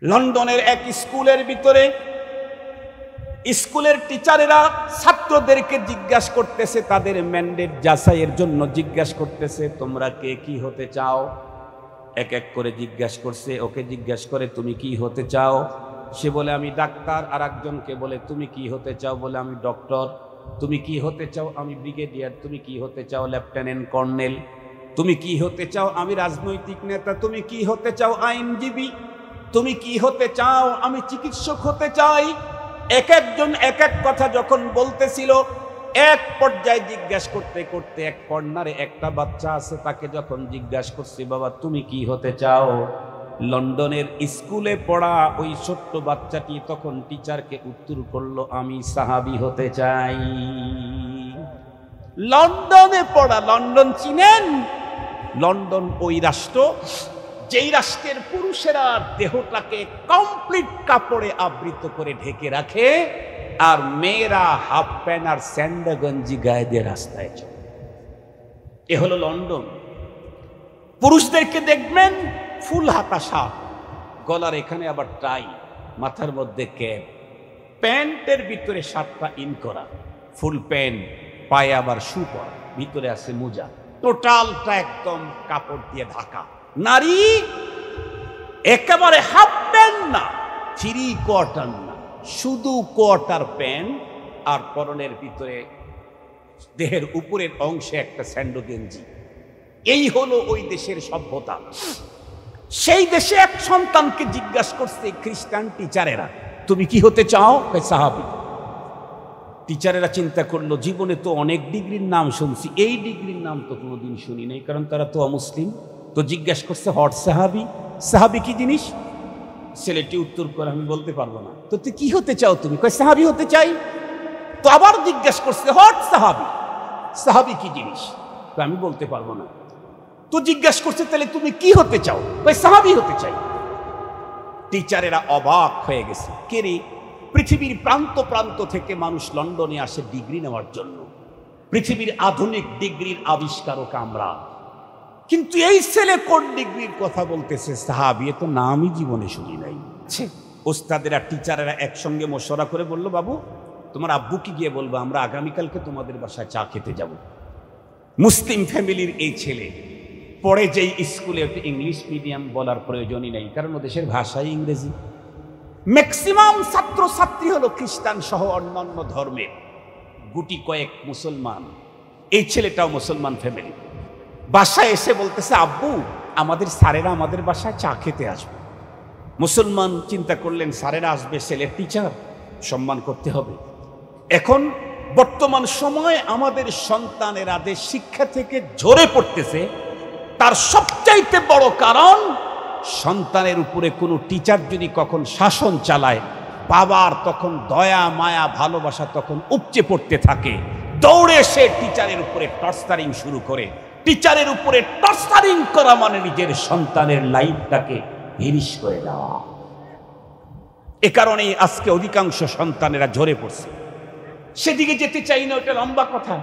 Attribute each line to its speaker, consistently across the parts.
Speaker 1: লন্ডনের এক স্কুলের ভিতরে স্কুলের টিচারেরা ছাত্রদেরকে জিজ্ঞাসা করতেছে, তাদের ম্যান্ডেট যাচাইয়ের জন্য জিজ্ঞাসা করতেছে, তোমরা কে কি হতে চাও? এক এক করে জিজ্ঞাসা করছে। ওকে জিজ্ঞাসা করে, তুমি কি হতে চাও? সে বলে আমি ডাক্তার। আর একজনকে বলে, তুমি কি হতে চাও? বলে আমি ডক্টর। তুমি কি হতে চাও? আমি ব্রিগেডিয়ার। তুমি কি হতে চাও? Lieutenant colonel. তুমি কি হতে চাও? আমি রাজনৈতিক নেতা। তুমি কি হতে চাও? আইনজীবী। তুমি কি হতে চাও? আমি চিকিৎসক হতে চাই। এক একজন এক এক কথা যখন বলতেছিল, এক পর্যায়ে জিজ্ঞাসা করতে করতে এক কর্নারে একটা বাচ্চা আছে, তাকে যখন জিজ্ঞাসা করছি, বাবা তুমি কি হতে চাও? লন্ডনের স্কুলে পড়া ওই ছোট্ট বাচ্চাটি তখন টিচারকে উত্তর করলো, আমি সাহাবী হতে চাই। লন্ডনে পড়া, লন্ডন চিনেন? লন্ডন ওই রাষ্ট্র যেই রাষ্ট্রের পুরুষেরা দেহটাকে কমপ্লিট কাপড়ে আবৃত করে ঢেকে রাখে, আর মেয়েরা হাফ প্যান্ট আর স্যান্ডা গঞ্জি গায়ে দিয়ে রাস্তায় চলে। এ হলো লন্ডন। পুরুষদেরকে দেখবেন ফুল হাতা শার্ট, গলার এখানে আবার টাই, মাথার মধ্যে ক্যাপ, প্যান্টের ভিতরে শার্টটা ইন করা, ফুল প্যান্ট, পায়ে আবার শু পরা, ভিতরে আছে মোজা, টোটালটা একদম কাপড় দিয়ে ঢাকা। নারী একেবারে হাফ প্যান্ট না, 3 কোয়ার্টার না, শুধু কোয়ার্টার প্যান্ট, আর পরনের ভিতরে দেহের উপরের অংশে একটা স্যান্ডো গেঞ্জি। এই হলো ওই দেশের সভ্যতা। সেই দেশে এক সন্তানকে জিজ্ঞাসা করছে খ্রিস্টান টিচারেরা, তুমি কি হতে চাও? সাহাবী। টিচারেরা চিন্তা করলো, জীবনে তো অনেক ডিগ্রির নাম শুনছি, এই ডিগ্রির নাম তো কোনোদিন শুনি নাই, কারণ তারা তো অমুসলিম। তো জিজ্ঞাসা করছে, হট সাহাবী। সাহাবী কি জিনিস? ছেলেটি উত্তর করে, আমি বলতে পারবো না। তো তুই কি হতে চাও? তুমি? কয় সাহাবী হতে চাই। তো আবার জিজ্ঞাসা করছে, হট সাহাবী। সাহাবী কি জিনিস? তো আমি বলতে পারবো না। তো জিজ্ঞাসা করছে, তাহলে তুমি কি হতে চাও? কয় সাহাবী হতে চাই। টিচারেরা অবাক হয়ে গেছে। কে রে? পৃথিবীর প্রান্ত প্রান্ত থেকে মানুষ লন্ডনে আসে ডিগ্রি নেওয়ার জন্য। পৃথিবীর আধুনিক ডিগ্রির আবিষ্কারক আমরা, কিন্তু এই ছেলে কোন ডিগ্রির কথা বলতেছে? সাহাবী। তো নামই জীবনে শুনি নাই। ওস্তাদেরা টিচারেরা একসঙ্গে মশওয়ারা করে বলল, বাবু তোমার আব্বুকে গিয়ে বলবো, আমরা আগামীকালকে তোমাদের বাসায় চা খেতে যাব। মুসলিম ফ্যামিলির এই ছেলে পড়ে যেই স্কুলে, ইংলিশ মিডিয়াম বলার প্রয়োজনই নেই, কারণ ওদেশের ভাষাই ইংরেজি। ম্যাক্সিমাম ছাত্র ছাত্রী হলো খ্রিস্টান সহ অন্যান্য ধর্মের, গুটি কয়েক মুসলমান। এই ছেলেটাও মুসলমান ফ্যামিলি। বাসায় এসে বলতেছে, আব্বু আমাদের স্যারেরা আমাদের বাসায় চা খেতে আসবে। মুসলমান চিন্তা করলেন, স্যারেরা আসবে, ছেলের টিচার, সম্মান করতে হবে। এখন বর্তমান সময়ে আমাদের সন্তানেরা যে শিক্ষা থেকে ঝরে পড়তেছে, তার সবচাইতে বড় কারণ, সন্তানের উপরে কোনো টিচার যদি কখন শাসন চালায়, বাবার তখন দয়া মায়া ভালোবাসা তখন উপচে পড়তে থাকে। দৌড়ে সে টিচারের উপরে টর্চারিং শুরু করে। টিচারের উপরে টর্চারিং করা মানে নিজের সন্তানের লাইফটাকে হিরিশ করে দেওয়া। এ কারণেই আজকে অধিকাংশ সন্তানেরা ঝরে পড়ছে। সেদিকে যেতে চাই না, ওটা লম্বা কথা।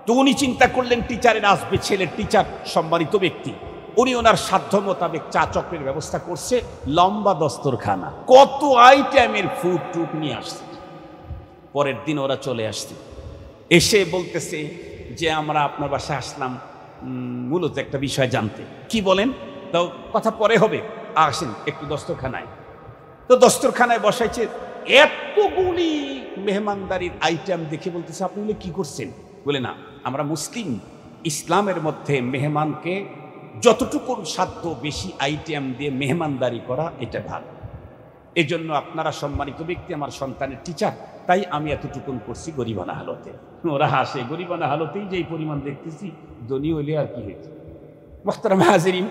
Speaker 1: তো উনি চিন্তা করলেন, টিচারের আসবে, ছেলের টিচার সম্মানিত ব্যক্তি, উনি ওনার সাধ্য মোতাবেক চা চক্রের ব্যবস্থা করছে। লম্বা দস্তরখানা, কত আইটেমের ফুড টুড নিয়ে আসছে। পরের দিন ওরা চলে আসছে, এসে বলতেছে যে আমরা আপনার বাসায় আসলাম মূলত একটা বিষয় জানতে। কি বলেন? তো কথা পরে হবে, আসেন একটু দস্তরখানায়। তো দস্তরখানায় বসাইছে, এতগুলি মেহমানদারির আইটেম দেখে বলতেছে, আপনি বলে কি করছেন? বলে না, আমরা মুসলিম, ইসলামের মধ্যে মেহমানকে যতটুকু সাধ্য বেশি আইটেম দিয়ে মেহমানদারি করা এটা ভালো। এই জন্য আপনারা সম্মানিত ব্যক্তি, আমার সন্তানের টিচার, তাই আমি এতটুকুন করছি গরিবানা হালতে। ওরা হাসে, গরিবানা হালতেই যেই পরিমাণ দেখতেছি, ধনী হইলে আর কি হয়েছে। মোহতারাম হাজিরিন,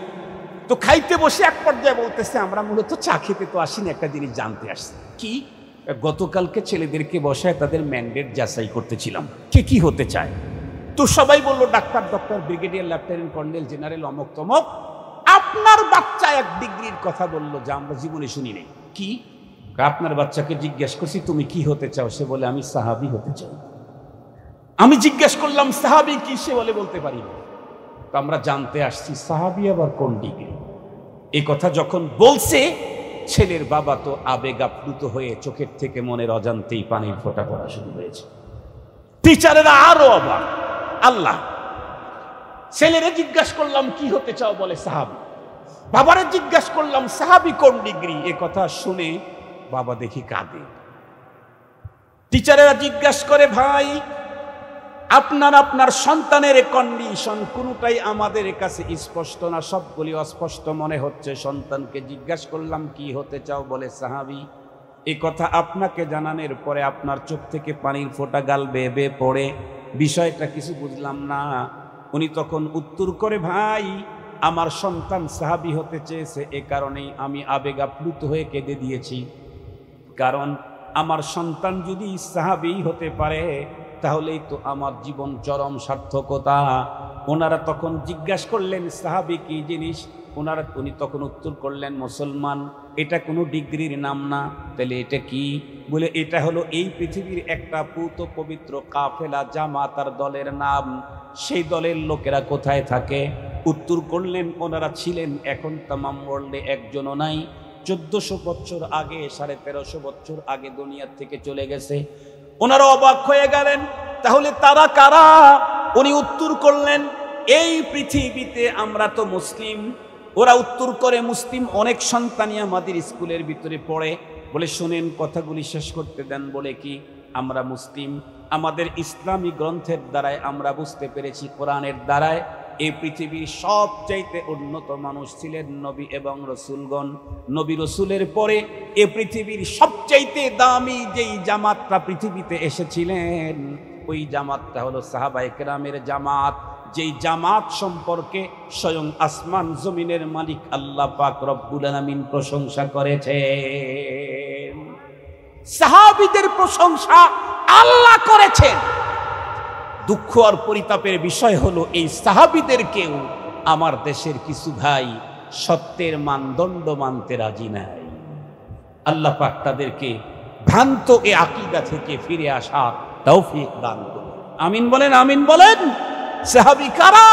Speaker 1: তো খাইতে বসে এক পর্যায়ে বলতেছে, আমরা মূলত চা খেতে তো আসিনি, একটা জিনিস জানতে আসছি। কি? গতকালকে ছেলেদেরকে বসায় তাদের ম্যান্ডেট যাচাই করতেছিলাম, কে কি হতে চায়। তো সবাই বলল, doctor, doctor, brigadier, lieutenant colonel, general, অমক তমক। আপনার বাচ্চা এক ডিগ্রির কথা বলল, যা আমরা জীবনে শুনি নেই। কি? আপনার বাচ্চাকে জিজ্ঞেস করছি, তুমি কি হতে চাও? সে বলে, আমি সাহাবী হতে চাই। আমি জিজ্ঞেস করলাম, সাহাবী কি? সে বলে, বলতে পারি না। তো আমরা জানতে আসছি, সাহাবী আবার কোন ডিগ্রি? এই কথা যখন বলছে, ছেলের বাবা তো আবেগ আপ্লুত হয়ে চোখের থেকে মনের অজান্তেই পানির ফোঁটা পড়া শুরু হয়েছে। টিচারেরা আরো অবাক। আল্লাহ, ছেলেরে জিজ্ঞাসা করলাম কি হতে চাও, বলে সাহাবী। বাবারে জিজ্ঞাসা করলাম সাহাবী কোন ডিগ্রি, এ কথা শুনে বাবা দেখি কাঁদে। টিচারেরা জিজ্ঞাসা করে ভাই আপনার সন্তানের কন্ডিশন কোনটাই আমাদের কাছে স্পষ্ট না, সবগুলি অস্পষ্ট মনে হচ্ছে। সন্তানকে জিজ্ঞাসা করলাম কি হতে চাও, বলে সাহাবী এই কথা আপনাকে জানানোর পরে আপনার চোখ থেকে পানির ফোঁটা গাল বেয়ে বেয়ে পড়ে, বিষয়টা কিছু বুঝলাম না। উনি তখন উত্তর করে ভাই আমার সন্তান সাহাবী হতে চেয়েছে, এ কারণেই আমি আবেগ আপ্লুত হয়ে কেঁদে দিয়েছি। কারণ আমার সন্তান যদি সাহাবী হতে পারে তাহলেই তো আমার জীবন চরম সার্থকতা। ওনারা তখন জিজ্ঞাসা করলেন সাহাবী কি জিনিস, উনি তখন উত্তর করলেন মুসলমান। এটা কোনো ডিগ্রির নাম না। তাহলে এটা কি, বলে এটা হলো এই পৃথিবীর একটা পূত পবিত্র কাফেলা জামাতার দলের নাম। সেই দলের লোকেরা কোথায় থাকে? উত্তর করলেন ওনারা ছিলেন, এখন তামাম ওয়ার্ল্ডে একজনও নাই। 1400 বছর আগে, 1350 বছর আগে দুনিয়া থেকে চলে গেছে। ওনারা অবাক হয়ে গেলেন, তাহলে তারা কারা? উনি উত্তর করলেন এই পৃথিবীতে আমরা তো মুসলিম। ওরা উত্তর করে মুসলিম অনেক সন্তানই আমাদের স্কুলের ভিতরে পড়ে। বলে শুনেন কথাগুলি শেষ করতে দেন। বলে কি, আমরা মুসলিম, আমাদের ইসলামী গ্রন্থের দ্বারায় আমরা বুঝতে পেরেছি, কোরআনের দ্বারায় এই পৃথিবীর সবচাইতে উন্নত মানুষ ছিলেন নবী এবং রসুলগণ। নবী রসুলের পরে এ পৃথিবীর সবচাইতে দামি যেই জামাতটা পৃথিবীতে এসেছিলেন ওই জামাতটা হলো সাহাবায়ে কেরামের জামাত। যেই জামাত সম্পর্কে স্বয়ং আসমান জমিনের মালিক আল্লাহ পাক রব্বুল আলামিন প্রশংসা করেছেন। সাহাবীদের প্রশংসা আল্লাহ করেছেন। দুঃখ আর পরিতাপের বিষয় হলো এই সাহাবীদেরকেও আমার দেশের কিছু ভাই সত্যের মানদণ্ড মানতে রাজি নাই। আল্লাহ পাক তাদেরকে ভ্রান্ত এ আকীদা থেকে ফিরে আসার তৌফিক দান করুন। আমিন বলেন, আমিন বলেন। সাহাবী কারা?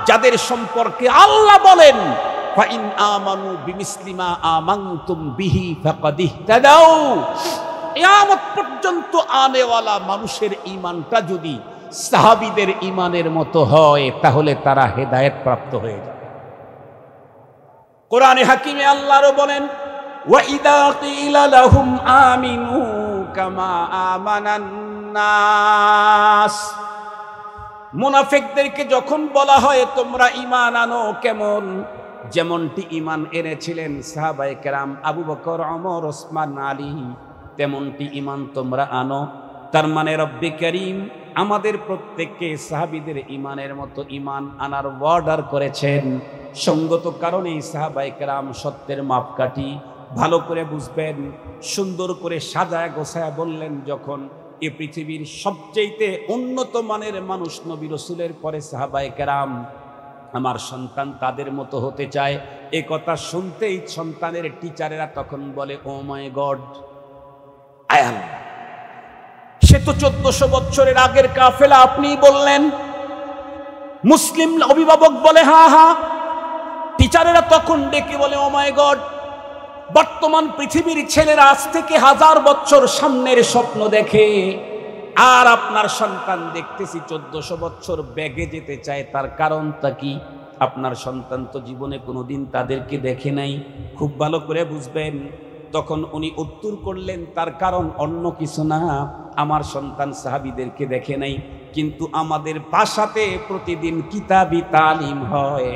Speaker 1: যাদের সম্পর্কে আল্লাহ বলেন ফাইন আমানু বিমিসলি মা আমানতুম বিহি ফাকাদ ইহতাদাউ। কিয়ামত পর্যন্ত আনেওয়ালা মানুষের ঈমানটা যদি সাহাবীদের ঈমানের মতো হয় তাহলে তারা হেদায়েত প্রাপ্ত হয়ে যাবে। কোরআনে হাকিমে আল্লাহও বলেন ওয়া ইদা কিলা লাহুম আমিনু কামা আমানান নাস। মুনাফিকদেরকে যখন বলা হয় তোমরা ঈমান আনো কেমন, যেমনটি ঈমান এনেছিলেন সাহাবায়ে কেরাম আবু বকর, ওমর, ওসমান, আলী, তেমনটি ঈমান তোমরা আনো। তার মানে রব্বে করিম আমাদের প্রত্যেককে সাহাবীদের ঈমানের মতো ঈমান আনার অর্ডার করেছেন। সঙ্গত কারণেই সাহাবায়ে কেরাম সত্যের মাপকাঠি ভালো করে বুঝবেন, সুন্দর করে সাজায় গোছায় বললেন যখন এ পৃথিবীর সবচেয়ে উন্নত মানের মানুষ নবী রাসূলের পরে সাহাবায়ে কেরাম, আমার সন্তান তাদের মতো হতে চায়। এ কথা শুনতেই সন্তানের টিচারেরা তখন বলে ও মাই গড, আয়াল সে তো 1400 বছরের আগের কাফেলা, আপনি বললেন। মুসলিম অভিভাবক বলে হ্যাঁ হ্যাঁ। টিচারেরা তখন ডেকে বলে ও মাই গড, বর্তমান পৃথিবীর ছেলেরা আজ থেকে 1000 বছর সামনের স্বপ্ন দেখে, আর আপনার সন্তান দেখতেছি 1400 বছর ব্যাগে যেতে চায়। তার কারণটা কি? আপনার সন্তান তো জীবনে কোনোদিন তাদেরকে দেখে নাই। খুব ভালো করে বুঝবেন। তখন উনি উত্তর করলেন তার কারণ অন্য কিছু না, আমার সন্তান সাহাবীদেরকে দেখে নাই, কিন্তু আমাদের বাসাতে প্রতিদিন কিতাবি তালিম হয়।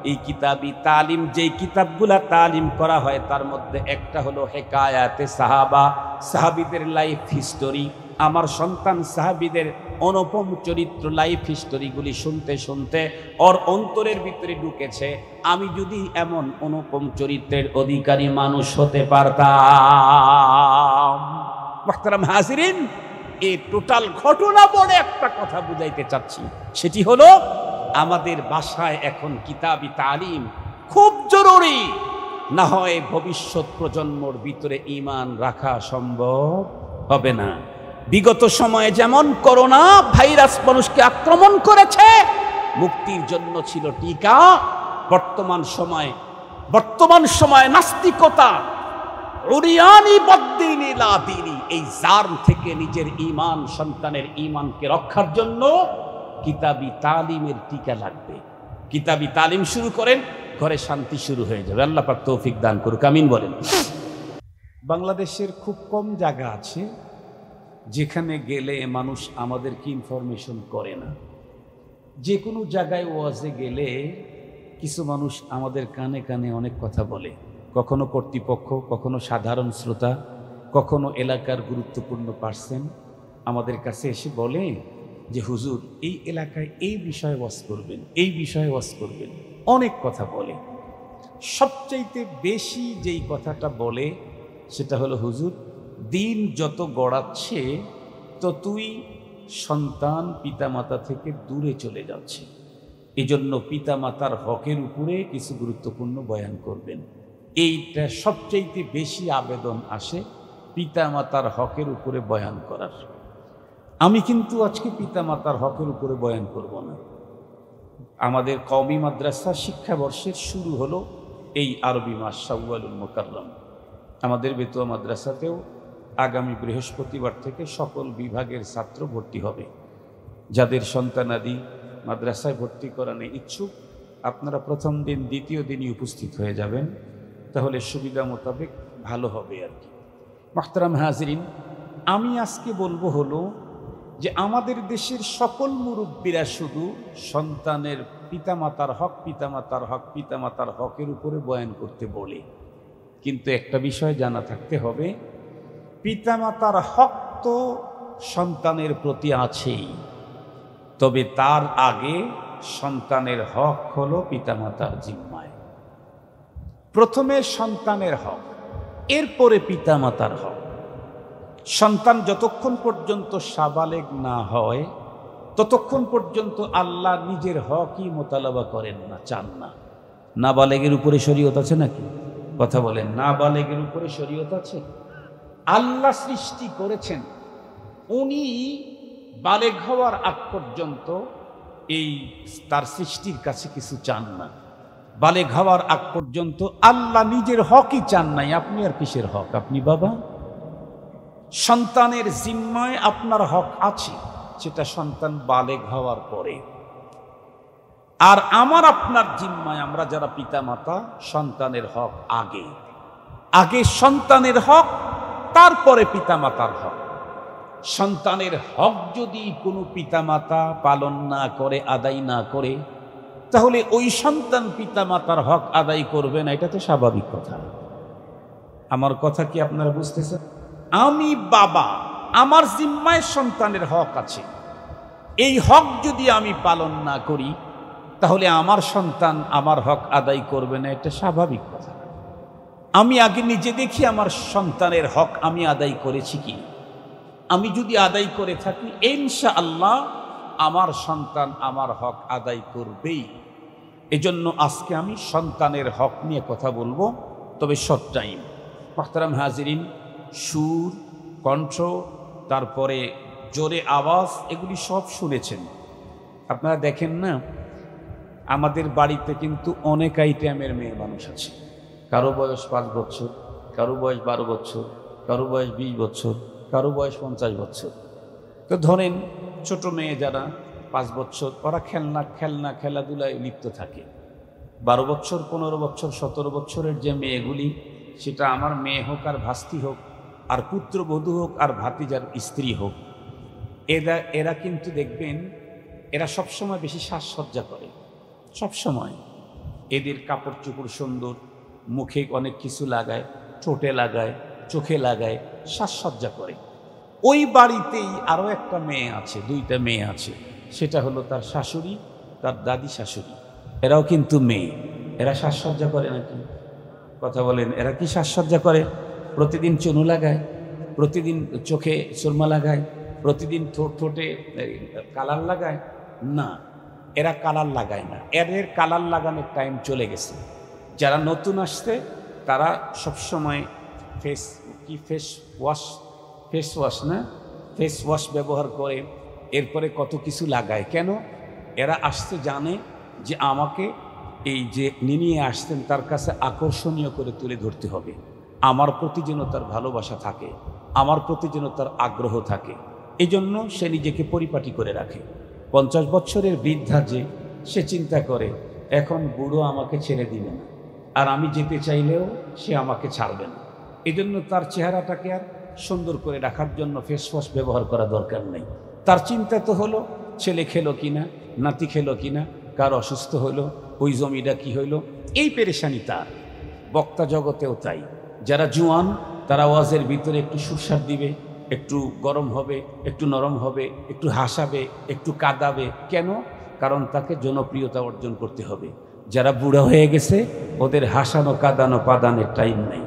Speaker 1: এই কিতাবি তালিম, যেই কিতাবগুলা তালিম করা হয় তার মধ্যে একটা হলো হেকায়াতে সাহাবা, সাহাবীদের লাইফ হিস্টোরি। আমার সন্তান সাহাবীদের অনুপম চরিত্র লাইফ হিস্টোরিগুলি শুনতে শুনতে ওর অন্তরের ভিতরে ঢুকেছে, আমি যদি এমন অনুপম চরিত্রের অধিকারী মানুষ হতে পারতাম। মুহতারাম হাজিরিন, এই টোটাল ঘটনা বড় একটা কথা বুঝাইতে চাচ্ছি, সেটি হলো আমাদের বাসায় এখন কিতাবি তালিম খুব জরুরি। না হয় ভবিষ্যৎ প্রজন্মর ভিতরে ঈমান রাখা সম্ভব হবে না। বিগত সময়ে যেমন করোনা ভাইরাস মানুষকে আক্রমণ করেছে, মুক্তির জন্য ছিল টিকা। বর্তমান সময় নাস্তিকতা উরিয়ানি বদ্দিনি লা দিনি, এই জার্ম থেকে নিজের ঈমান, সন্তানের ঈমানকে রক্ষার জন্য কিতাবি তালিমের টিকা লাগবে। কিতাবি তালিম শুরু করেন, ঘরে শান্তি শুরু হয়ে যাবে। আল্লাহ পাক তৌফিক দান করুক, আমিন বলেন। বাংলাদেশের খুব কম জায়গা আছে যেখানে গেলে মানুষ আমাদেরকে ইনফরমেশন করে না। যে কোনো জায়গায় ওয়াজে গেলে কিছু মানুষ আমাদের কানে কানে অনেক কথা বলে, কখনো কর্তৃপক্ষ, কখনো সাধারণ শ্রোতা, কখনো এলাকার গুরুত্বপূর্ণ পার্সন আমাদের কাছে এসে বলে যে হুজুর এই এলাকায় এই বিষয়ে ওয়াজ করবেন, এই বিষয়ে ওয়াজ করবেন, অনেক কথা বলে। সবচাইতে বেশি যেই কথাটা বলে সেটা হলো, হুজুর দিন যত গড়াচ্ছে ততই সন্তান পিতামাতা থেকে দূরে চলে যাচ্ছে, এজন্য পিতামাতার হকের উপরে কিছু গুরুত্বপূর্ণ বয়ান করবেন। এইটা সবচাইতে বেশি আবেদন আসে পিতামাতার হকের উপরে বয়ান করার। আমি কিন্তু আজকে পিতামাতার হকের উপরে বয়ান করব না। আমাদের কওমি মাদ্রাসা শিক্ষাবর্ষের শুরু হলো এই আরবি মাস শাওয়ালুল মুকাররম। আমাদের বেতুয়া মাদ্রাসাতেও আগামী বৃহস্পতিবার থেকে সকল বিভাগের ছাত্র ভর্তি হবে। যাদের সন্তানাদি মাদ্রাসায় ভর্তি করানো ইচ্ছুক, আপনারা প্রথম দিন দ্বিতীয় দিনই উপস্থিত হয়ে যাবেন, তাহলে সুবিধা মোতাবেক ভালো হবে আর কি। মুহতারাম হাজিরিন, আমি আজকে বলবো হলো যে আমাদের দেশের সকল মুরব্বীরা শুধু সন্তানের পিতামাতার হক, পিতামাতার হক, পিতামাতার হকের উপরে বয়ান করতে বলে, কিন্তু একটা বিষয় জানা থাকতে হবে, পিতামাতার হক তো সন্তানের প্রতি আছেই, তবে তার আগে সন্তানের হক হলো পিতামাতার জিম্মায়। প্রথমে সন্তানের হক, এরপরে পিতামাতার হক। সন্তান যতক্ষণ পর্যন্ত সাবালেগ না হয় ততক্ষণ পর্যন্ত আল্লাহ নিজের হকই মোতালাবা করেন না, চান না। নাবালেগের উপরে শরীয়ত আছে নাকি? কথা বলেন, নাবালেগের উপরে শরীয়ত আছে? আল্লাহ সৃষ্টি করেছেন, উনি বালেগ হওয়ার আগ পর্যন্ত এই তার সৃষ্টির কাছে কিছু চান না। বালেগ হওয়ার আগ পর্যন্ত আল্লাহ নিজের হকই চান নাই। আপনি আর কিসের হক? আপনি বাবা, সন্তানের জিম্মায় আপনার হক আছে, সেটা সন্তান বালেগ হওয়ার পরে। আর আমার আপনার জিম্মায় আমরা যারা পিতামাতা, সন্তানের হক আগে। আগে সন্তানের হক, তারপরে পিতামাতার হক। সন্তানের হক যদি কোনো পিতামাতা পালন না করে, আদায় না করে, তাহলে ওই সন্তান পিতামাতার হক আদায় করবে না, এটা তো স্বাভাবিক কথা। আমার কথা কি আপনারা বুঝতেছেন? আমি বাবা, আমার জিম্মায় সন্তানের হক আছে, এই হক যদি আমি পালন না করি তাহলে আমার সন্তান আমার হক আদায় করবে না, এটা স্বাভাবিক কথা। আমি আগে নিজে দেখি আমার সন্তানের হক আমি আদায় করেছি কি। আমি যদি আদায় করে থাকি, ইনশাআল্লাহ আমার সন্তান আমার হক আদায় করবেই। এজন্য আজকে আমি সন্তানের হক নিয়ে কথা বলবো, তবে শর্ট টাইম। মুহতারাম হাজিরিন, সুর, কণ্ঠ, তারপরে জোরে আওয়াজ, এগুলি সব শুনেছেন আপনারা। দেখেন না, আমাদের বাড়িতে কিন্তু অনেক আইটেমের মেয়ে মানুষ আছে। কারো বয়স 5 বছর, কারো বয়স 12 বছর, কারো বয়স 20 বছর, কারো বয়স 50 বছর। তো ধরেন ছোট মেয়ে যারা 5 বছর, ওরা খেলাধুলায় লিপ্ত থাকে। 12 বছর, 15 বছর, 17 বছরের যে মেয়েগুলি, সেটা আমার মেয়ে হোক আর ভাস্তি হোক, আর পুত্রবধূ হোক আর ভাতিজার স্ত্রী হোক, এরা কিন্তু দেখবেন এরা সবসময় বেশি সাজসজ্জা করে। সবসময় এদের কাপড় চোপড় সুন্দর, মুখে অনেক কিছু লাগায়, ঠোঁটে লাগায়, চোখে লাগায়, সাজসজ্জা করে। ওই বাড়িতেই আরও একটা মেয়ে আছে, 2টা মেয়ে আছে, সেটা হলো তার শাশুড়ি, তার দাদি শাশুড়ি। এরাও কিন্তু মেয়ে, এরা সাজসজ্জা করে নাকি? কথা বলেন, এরা কি সাজসজ্জা করে? প্রতিদিন চুনু লাগায়, প্রতিদিন চোখে সুরমা লাগায়, প্রতিদিন ঠোঁটে কালার লাগায়? না, এরা কালার লাগায় না। এদের কালার লাগানোর টাইম চলে গেছে। যারা নতুন আসছে তারা সবসময় ফেস ওয়াশ না, ফেস ওয়াশ ব্যবহার করে, এরপরে কত কিছু লাগায়। কেন? এরা আসতে জানে যে আমাকে এই যে নিয়ে আসতেন তার কাছে আকর্ষণীয় করে তুলে ধরতে হবে। আমার প্রতি যেন তার ভালোবাসা থাকে, আমার প্রতি যেন তার আগ্রহ থাকে। এই জন্য সে নিজেকে পরিপাটি করে রাখে। 50 বছরের বৃদ্ধা যে, সে চিন্তা করে এখন বুড়ো আমাকে ছেড়ে দিবে না, আর আমি যেতে চাইলেও সে আমাকে ছাড়বে না। এই জন্য তার চেহারাটাকে আর সুন্দর করে রাখার জন্য ফেস ওয়াশ ব্যবহার করা দরকার নেই। তার চিন্তা তো হলো ছেলে খেলো কিনা, নাতি খেলো কিনা, কার অসুস্থ হলো, ওই জমিটা কি হইল, এই পেরেশানি তার। বক্তা জগতেও তাই। যারা জুয়ান তারা ওয়াজের ভিতরে একটু সুরসার দিবে, একটু গরম হবে, একটু নরম হবে, একটু হাসাবে, একটু কাঁদাবে। কেন? কারণ তাকে জনপ্রিয়তা অর্জন করতে হবে। যারা বুড়া হয়ে গেছে ওদের হাসানো, কাঁদানো, পাদানের টাইম নেই।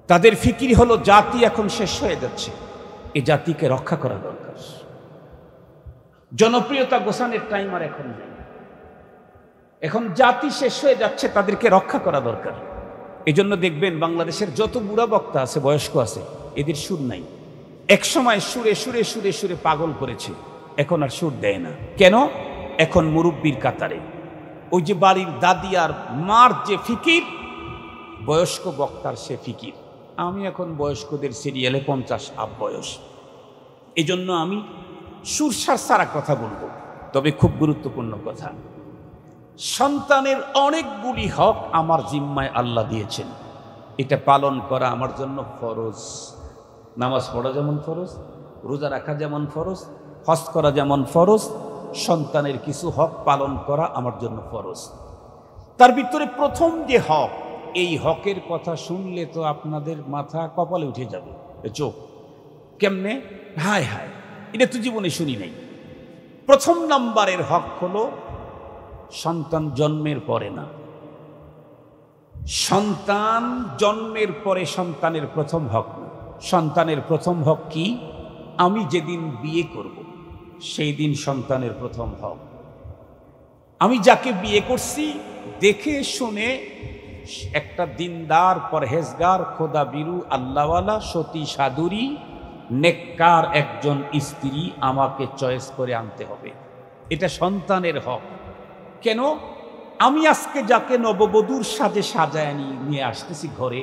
Speaker 1: তাদের ফিকির হলো জাতি এখন শেষ হয়ে যাচ্ছে, এই জাতিকে রক্ষা করা দরকার। জনপ্রিয়তা গোছানোর টাইম আর এখন নেই। এখন জাতি শেষ হয়ে যাচ্ছে, তাদেরকে রক্ষা করা দরকার। এই জন্য দেখবেন বাংলাদেশের যত বুড়া বক্তা আছে, বয়স্ক আছে, এদের সুর নাই। এক সময় সুরে সুরে সুরে সুরে পাগল করেছে, এখন আর সুর দেয় না। কেন? এখন মুরব্বির কাতারে ওই যে বাড়ির দাদি আর মার যে ফিকির, বয়স্ক বক্তার সে ফিকির। আমি এখন বয়স্কদের সিরিয়ালে 50 আপ বয়স। এই জন্য আমি সুরসার সারা কথা বলবো, তবে খুব গুরুত্বপূর্ণ কথা। সন্তানের অনেকগুলি হক আমার জিম্মায় আল্লাহ দিয়েছেন, এটা পালন করা আমার জন্য ফরজ। নামাজ পড়া যেমন ফরজ, রোজা রাখা যেমন ফরজ, হজ করা যেমন ফরজ, সন্তানের কিছু হক পালন করা আমার জন্য ফরজ। তার ভিতরে প্রথম যে হক, এই হকের কথা শুনলে তো আপনাদের মাথা কপালে উঠে যাবে, চোখ কেমনে, হায় হায়, এটা তো জীবনে শুনি নাই। প্রথম নাম্বারের হক হলো সন্তান জন্মের পরে না। সন্তান জন্মের পরে সন্তানের প্রথম হক না। সন্তানের প্রথম হক কি? আমি যেদিন বিয়ে করব সেই দিন সন্তানের প্রথম হক। আমি যাকে বিয়ে করছি দেখে শুনে একটা দিনদার, পরহেজগার, খোদা বিরু, আল্লাহওয়ালা, সতী সাধুরী, নেককার একজন স্ত্রী আমাকে চয়েস করে আনতে হবে। এটা সন্তানের হক। কেন? আমি আজকে যাকে নববধূর সাজে সাজায় নিয়ে আসতেছি ঘরে,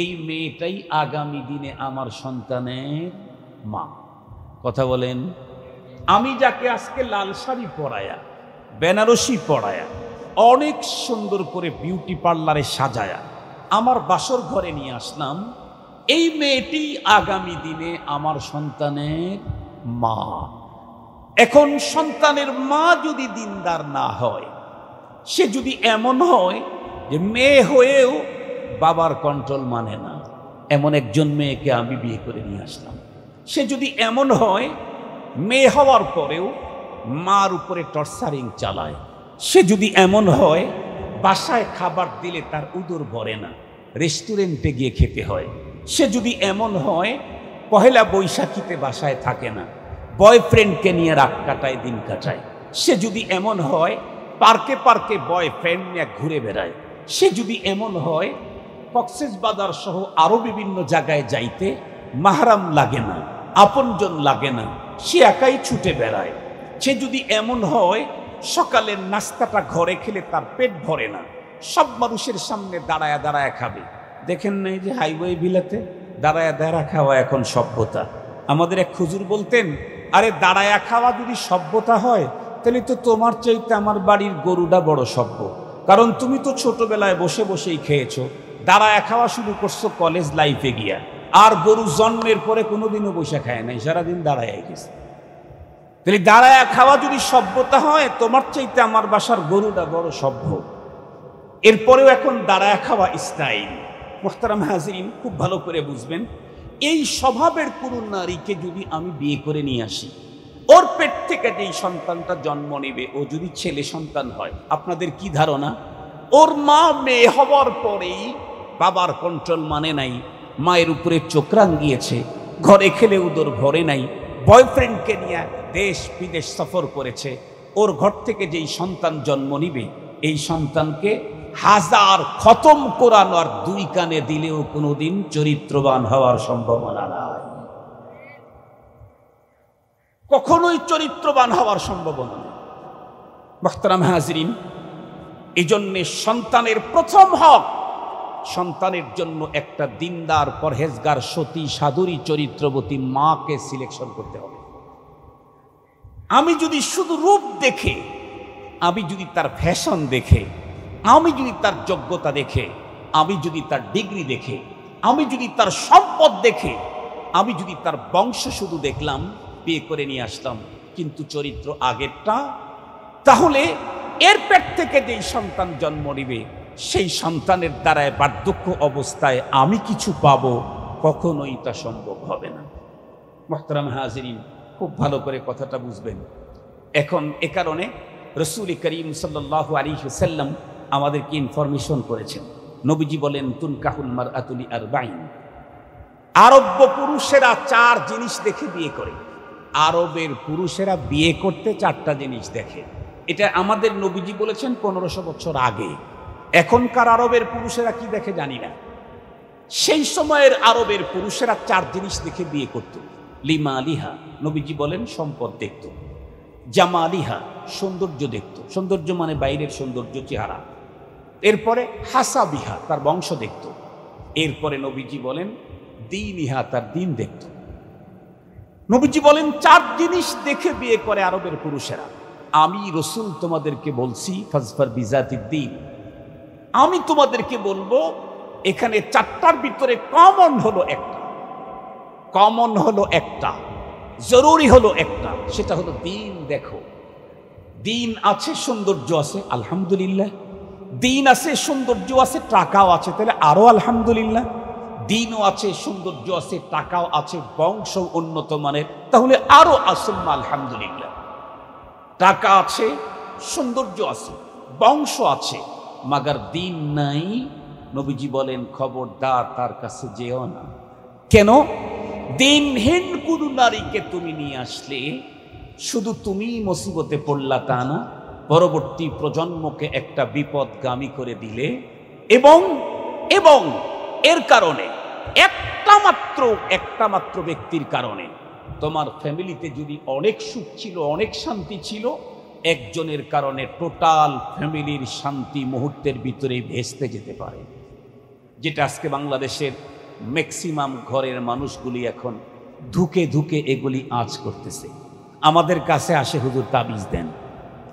Speaker 1: এই মেয়েটাই আগামী দিনে আমার সন্তানের মা। কথা বলেন। আমি যাকে আজকে লাল শাড়ি পরায়া, বেনারসি পরায়া, অনেক সুন্দর করে বিউটি পার্লারে সাজায়া আমার বাসর ঘরে নিয়ে আসলাম, এই মেয়েটি আগামী দিনে আমার সন্তানের মা। এখন সন্তানের মা যদি দিনদার না হয়, সে যদি এমন হয় যে মেয়ে হয়েও বাবার কন্ট্রোল মানে না, এমন একজন মেয়েকে আমি বিয়ে করে নিয়ে আসলাম। সে যদি এমন হয় মেয়ে হওয়ার পরেও মার উপরে টর্চারিং চালায়, সে যদি এমন হয় বাসায় খাবার দিলে তার উদর ভরে না, রেস্টুরেন্টে গিয়ে খেতে হয়, সে যদি এমন হয় পহেলা বৈশাখীতে বাসায় থাকে না, বয়ফ্রেন্ডকে নিয়ে রাত কাটায়, দিন কাটায়, সে যদি এমন হয় পার্কে পার্কে বয়ফ্রেন্ড নিয়ে ঘুরে বেড়ায়, সে যদি এমন হয় কক্সবাজার সহ আরো বিভিন্ন জায়গায় যাইতে মাহরাম লাগে না, আপনজন লাগে না, সে একাই ছুটে বেড়ায়, সে যদি এমন হয় সকালের নাস্তাটা ঘরে খেলে তার পেট ভরে না, সব মানুষের সামনে দাঁড়ায় দাঁড়ায় খাবে। দেখেন নাই যে হাইওয়ে বিলাতে দাঁড়ায় দাঁড়া খাওয়া এখন সভ্যতা। আমাদের এক হুজুর বলতেন, আরে দাঁড়ায়া খাওয়া যদি সভ্যতা হয় তাহলে তো তোমার চাইতে আমার বাড়ির গরুটা বড় সভ্য, কারণ তুমি তো ছোটবেলায় বসে বসেই খেয়েছো, দাঁড়ায়া খাওয়া শুরু করছো কলেজ লাইফে গিয়া, আর গরু জন্মের পরে কোনোদিনও বসে খায় নাই, সারাদিন দাঁড়ায় গেছে। তাহলে দাঁড়ায়া খাওয়া যদি সভ্যতা হয়, তোমার চাইতে আমার বাসার গরুটা বড় সভ্য। এরপরেও এখন দাঁড়ায়া খাওয়া স্টাইল। মোহতারাম হাজিরিন, খুব ভালো করে বুঝবেন, এই স্বভাবের কোনো নারীকে যদি আমি বিয়ে করে নিয়ে আসি, ওর পেট থেকে যেই সন্তানটা জন্ম নেবে ও যদি ছেলে সন্তান হয়, আপনাদের কি ধারণা? ওর মা মেয়ে হওয়ার পরেই বাবার কন্ট্রোল মানে নাই, মায়ের উপরে চোখ রাঙিয়েছে, ঘরে খেলে উদর ভরে নাই, বয়ফ্রেন্ডকে নিয়ে দেশ বিদেশ সফর করেছে, ওর ঘর থেকে যেই সন্তান জন্ম নিবে এই সন্তানকে হাজার খতম কোরআন আর 2 কানে দিলেও কোনোদিন চরিত্রবান হওয়ার সম্ভাবনা নাই, কখনোই চরিত্রবান হওয়ার সম্ভাবনা নেই। মুহতারাম হাজিরিন, এই জন্যে সন্তানের প্রথম হক সন্তানের জন্য একটা দিনদার, পরহেজগার, সতী, সাধুরী, চরিত্রবতী মাকে সিলেকশন করতে হবে। আমি যদি শুধু রূপ দেখে, আমি যদি তার ফ্যাশন দেখে, আমি যদি তার যোগ্যতা দেখে, আমি যদি তার ডিগ্রি দেখে, আমি যদি তার সম্পদ দেখে, আমি যদি তার বংশ শুধু দেখলাম, বিয়ে করে নিয়ে আসলাম, কিন্তু চরিত্র আগেরটা, তাহলে এর পেট থেকে যেই সন্তান জন্ম নিবে সেই সন্তানের দ্বারায় বার্ধক্য অবস্থায় আমি কিছু পাবো, কখনোই তা সম্ভব হবে না। মুহতারাম হাজিরিন, খুব ভালো করে কথাটা বুঝবেন। এখন এ কারণে রাসূল করিম সাল্লাল্লাহু আলাইহি ওয়াসাল্লাম আমাদেরকে ইনফরমেশন করেছেন। নবীজি বলেন, তুনকাহুল মারআতু লিআরবাঈন। আরব্য পুরুষেরা 4 জিনিস দেখে বিয়ে করে। আরবের পুরুষেরা বিয়ে করতে 4টা জিনিস দেখে। এটা আমাদের নবীজি বলেছেন 1500 বছর আগে। এখনকার আরবের পুরুষেরা কি দেখে জানি না। সেই সময়ের আরবের পুরুষেরা 4 জিনিস দেখে বিয়ে করত। লিমালিহা, নবীজি বলেন সম্পদ দেখত। জামালিহা, সৌন্দর্য দেখত। সৌন্দর্য মানে বাইরের সৌন্দর্য, চেহারা। এরপরে হাসাবিহা, তার বংশ দেখত। এরপরে নবীজি বলেন দীনিহা, তার দিন দেখত। নবীজি বলেন 4 জিনিস দেখে বিয়ে করে আরবের পুরুষেরা। আমি রাসূল তোমাদেরকে বলছি, ফাজফার বিজাতিদ দ্বীন, আমি তোমাদেরকে বলবো এখানে 4টার ভিতরে কমন হলো একটা, জরুরি হলো একটা, সেটা হলো দিন দেখো। দিন আছে, সৌন্দর্য আছে, আলহামদুলিল্লাহ। দিন আছে, সৌন্দর্য আছে, টাকাও আছে, তাহলে আরো আলহামদুলিল্লাহ। দিনও আছে, সৌন্দর্য আছে, টাকাও আছে, বংশ উন্নত মানের, তাহলে আরো আসুম্মা আলহামদুলিল্লাহ। টাকা আছে, সৌন্দর্য আছে, বংশ আছে, মাগার দিন নাই। নবীজি বলেন খবরদার তার কাছে যেও না। কেন? দিনহীন কোন নারীকে তুমি নিয়ে আসলে শুধু তুমি মুসিবতে পড়লা তা না, পরবর্তী প্রজন্মকে একটা বিপদগামী করে দিলে। এবং এর কারণে একটা মাত্র ব্যক্তির কারণে তোমার ফ্যামিলিতে যদি অনেক সুখ ছিল, অনেক শান্তি ছিল, একজনের কারণে টোটাল ফ্যামিলির শান্তি মুহূর্তের ভিতরে ভেস্তে যেতে পারে। যেটা আজকে বাংলাদেশের ম্যাক্সিমাম ঘরের মানুষগুলি এখন ধুকে ধুকে এগুলি আঁচ করতেছে। আমাদের কাছে আসে হুজুর তাবিজ দেন,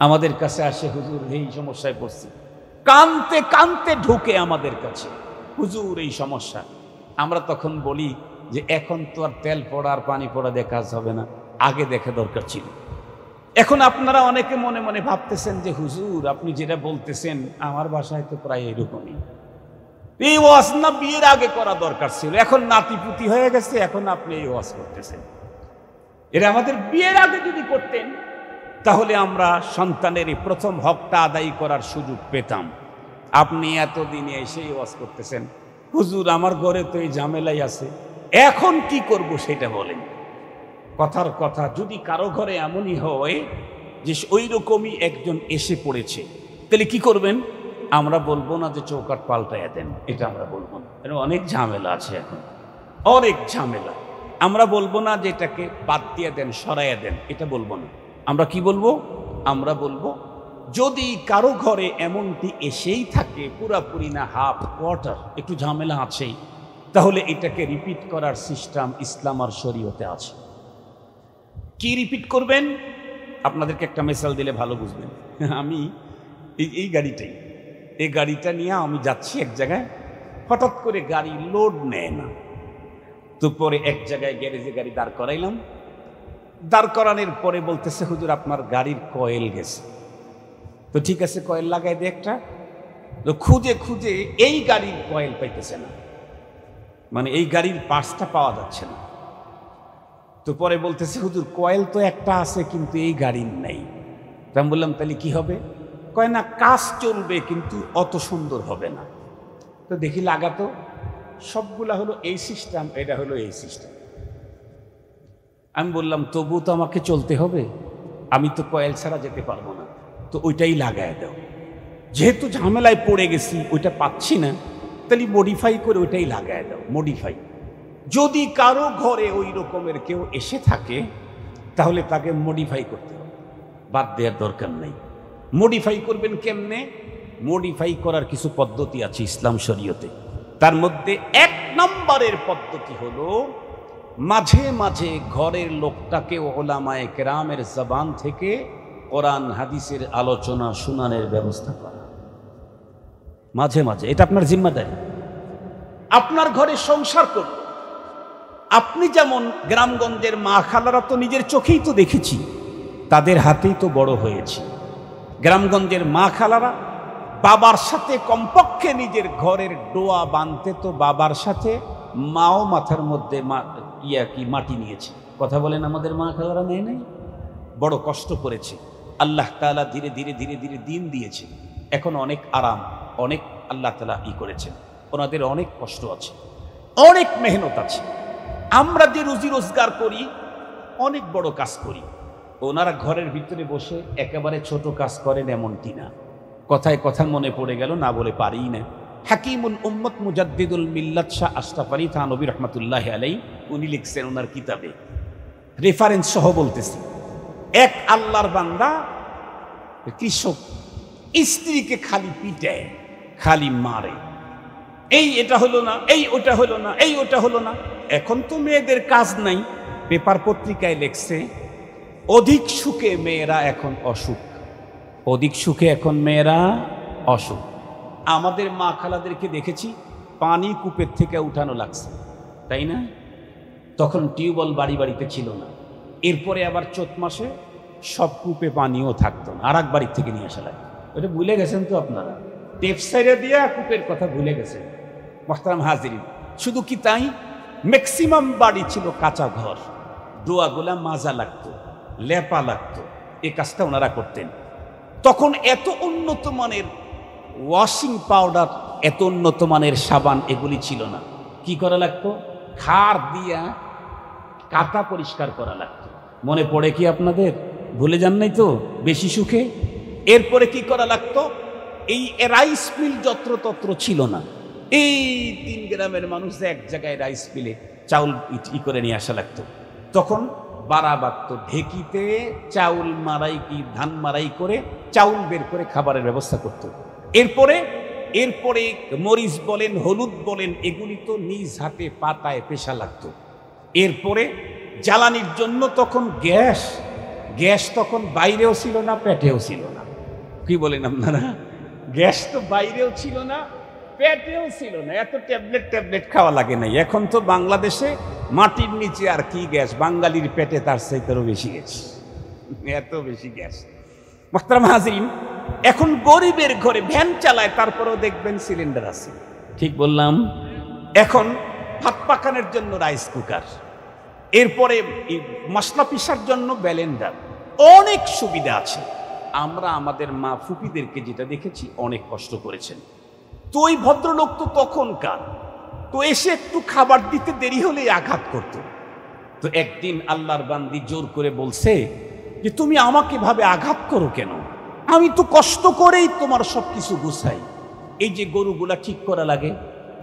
Speaker 1: আমাদের কাছে আসে হুজুর এই সমস্যায় পড়ছি, কানতে কানতে ঢুকে আমাদের কাছে, হুজুর এই সমস্যা। আমরা তখন বলি যে এখন তো আর তেল পড়া আর পানি পড়া দিয়ে কাজ হবে না, আগে দেখা দরকার ছিল। এখন আপনারা অনেকে মনে মনে ভাবতেছেন যে হুজুর আপনি যেটা বলতেছেন আমার বাসায় তো প্রায় এরকমই, এই ওয়াজ না বিয়ের আগে করা দরকার ছিল, এখন নাতিপুতি হয়ে গেছে, এখন আপনি এই ওয়াজ করতেছেন। এরা আমাদের বিয়ের আগে যদি করতেন তাহলে আমরা সন্তানের এই প্রথম হকটা আদায় করার সুযোগ পেতাম। আপনি এতদিনে এসে ওয়াজ করতেছেন, হুজুর আমার ঘরে তো এই ঝামেলাই আছে, এখন কি করব সেটা বলেন। কথার কথা, যদি কারো ঘরে এমনই হয় যে ওই রকমই একজন এসে পড়েছে, তাহলে কি করবেন? আমরা বলবো না যে চৌকাট পাল্টাইয়া দেন, এটা আমরা বলবো না, অনেক ঝামেলা আছে এখন, অনেক ঝামেলা। আমরা বলবো না যে এটাকে বাদ দিয়ে দেন, সরাইয়া দেন, এটা বলবো না। আমরা কি বলবো? আমরা বলবো যদি কারো ঘরে এমনটি এসেই থাকে, পুরাপুরি না হাফ কোয়ার্টার, একটু ঝামেলা আছেই, তাহলে এটাকে রিপিট করার সিস্টেম ইসলাম আর শরীয়তে আছে। কি রিপিট করবেন? আপনাদেরকে একটা মিসাল দিলে ভালো বুঝবেন। আমি এই গাড়িটা নিয়ে আমি যাচ্ছি এক জায়গায়, হঠাৎ করে গাড়ি লোড নেয় না, তো পরে এক জায়গায় গ্যারেজে গাড়ি দাঁড় করাইলাম। দাঁড় করানোর পরে বলতেছে হুজুর আপনার গাড়ির কয়েল গেছে। তো ঠিক আছে কয়েল লাগাই দে একটা। তো খুঁজে খুঁজে এই গাড়ির কয়েল পাইতেছে না, মানে এই গাড়ির পার্টসটা পাওয়া যাচ্ছে না। তো পরে বলতেছে হুজুর কয়েল তো একটা আছে কিন্তু এই গাড়ির নেই। তো আমি বললাম তাহলে কি হবে? কয় না কাজ চলবে কিন্তু অত সুন্দর হবে না। তো দেখি লাগাতো, সবগুলা হলো এই সিস্টেম, এটা হলো এই সিস্টেম। আমি বললাম তবু তো আমাকে চলতে হবে, আমি তো কয়েল ছাড়া যেতে পারবো না, তো ওইটাই লাগায় দাও। যেহেতু ঝামেলায় পড়ে গেছি, ওইটা পাচ্ছি না, তাহলে মডিফাই করে ওইটাই লাগায় দাও, মডিফাই। যদি কারো ঘরে ওই রকমের কেউ এসে থাকে তাহলে তাকে মডিফাই করতে হবে, বাদ দেওয়ার দরকার নেই। মডিফাই করবেন কেমনে? মডিফাই করার কিছু পদ্ধতি আছে ইসলাম শরীয়তে। তার মধ্যে 1 নম্বরের পদ্ধতি হলো মাঝে মাঝে ঘরের লোকটাকে ওলামায়ে কেরামের জবান থেকে কোরআন হাদিসের আলোচনা শোনানোর ব্যবস্থা করা। মাঝে মাঝে এটা আপনার জিম্মাদারি। আপনার ঘরে সংসার করুন। আপনি যেমন গ্রামগঞ্জের মা খালারা তো নিজের চোখেই তো দেখেছি, তাদের হাতেই তো বড় হয়েছি। গ্রামগঞ্জের মা খালারা বাবার সাথে কমপক্ষে নিজের ঘরের ডোয়া বাঁধতে তো বাবার সাথে মাও মাথার মধ্যে মাটি নিয়েছে। কথা বলেন, আমাদের মা খালারা নেয় নাই? বড় কষ্ট করেছে। আল্লাহ তাআলা ধীরে ধীরে ধীরে ধীরে দিন দিয়েছে, এখন অনেক আরাম, অনেক আল্লাহ তাআলা করেছেন। ওনাদের অনেক কষ্ট আছে, অনেক মেহনত আছে। আমরা যে রুজি রোজগার করি, অনেক বড় কাজ করি, ওনারা ঘরের ভিতরে বসে একেবারে ছোট কাজ করেন এমনটি না। কথায় কথা মনে পড়ে গেল, না বলে পারি না। হাকিমুল উম্মত মুজাদ্দিদুল মিল্লাত শাহ আশরাফ আলী থানভী রহমাতুল্লাহি আলাইহি উনি লিখছেন ওনার কিতাবে, রেফারেন্স সহ বলতেছি, এক আল্লাহর বান্দা কৃষক স্ত্রীকে খালি পিটায়, খালি মারে, এই এটা হলো না, এই ওটা হলো না, এই ওটা হলো না। এখন তো মেয়েদের কাজ নাই, পেপার পত্রিকায় লেখছে অধিক সুখে মেয়েরা এখন অসুখ, অধিক সুখে এখন মেয়েরা অসুখ। আমাদের মা খালাদেরকে দেখেছি পানি কূপের থেকে উঠানো লাগছে, তাই না? তখন টিউবওয়েল বাড়ি বাড়িতে ছিল না। এরপরে আবার চৈত মাসে সব কূপে পানিও থাকতো না, আর এক বাড়ি থেকে নিয়ে আসা লাগে। ওটা ভুলে গেছেন তো আপনারা, টেপ সাইডে দিয়ে কূপের কথা ভুলে গেছেন। মোহতারাম হাজিরিন, শুধু কি তাই, ম্যাক্সিমাম বাড়ি ছিল কাঁচা ঘর, ডোয়াগুলা মাজা লাগতো, লেপা লাগতো, এই কাজটা ওনারা করতেন। তখন এত উন্নত মানের ওয়াশিং পাউডার, এত উন্নত মানের সাবান এগুলি ছিল না। কি করা লাগতো? খার দিয়া কাঁথা পরিষ্কার করা লাগতো। মনে পড়ে কি আপনাদের? ভুলে যান নাই তো? বেশি সুখে। এরপরে কি করা লাগতো? এই রাইস মিল যত্রতত্র ছিল না। এই 3 গ্রামের মানুষ এক জায়গায় রাইস মিলে চাউল করে নিয়ে আসা লাগতো। তখন বাড়া বাড়তো, ঢেকিতে চাউল মারাই কি ধান মারাই করে চাউল বের করে খাবারের ব্যবস্থা করতো। এরপরে মরিচ বলেন, হলুদ বলেন, এগুলি তো নিজ হাতে পাতায় পেশা লাগতো। এরপরে জ্বালানির জন্য তখন গ্যাস তখন বাইরেও ছিল না, পেটেও ছিল না। কি বলেন আপনারা? গ্যাস তো বাইরেও ছিল না, পেটেও ছিল না। এত ট্যাবলেট খাওয়া লাগে নাই। এখন তো বাংলাদেশে মাটির নিচে আর কি গ্যাস, বাঙালির পেটে তার চাইতেও বেশি গ্যাস, এত বেশি গ্যাস। মোহতারাম হাজিরিন, এখন গরিবের ঘরে ভ্যান চালায়, তারপরেও দেখবেন সিলিন্ডার আছে। ঠিক বললাম? এখন ভাত পাকানোর জন্য রাইস কুকার, এরপরে মশলা পিসার জন্য ব্লেন্ডার, অনেক সুবিধা আছে। আমরা আমাদের মা ফুপিদেরকে যেটা দেখেছি, অনেক কষ্ট করেছেন। তো ওই ভদ্রলোক তো তখনকার, তো এসে একটু খাবার দিতে দেরি হলেই আঘাত করত। তো একদিন আল্লাহর বান্দি জোর করে বলছে যে তুমি আমাকে ভাবে আঘাত করো কেন? আমি তো কষ্ট করেই তোমার সব কিছু গুছাই। এই যে গরুগুলা ঠিক করা লাগে,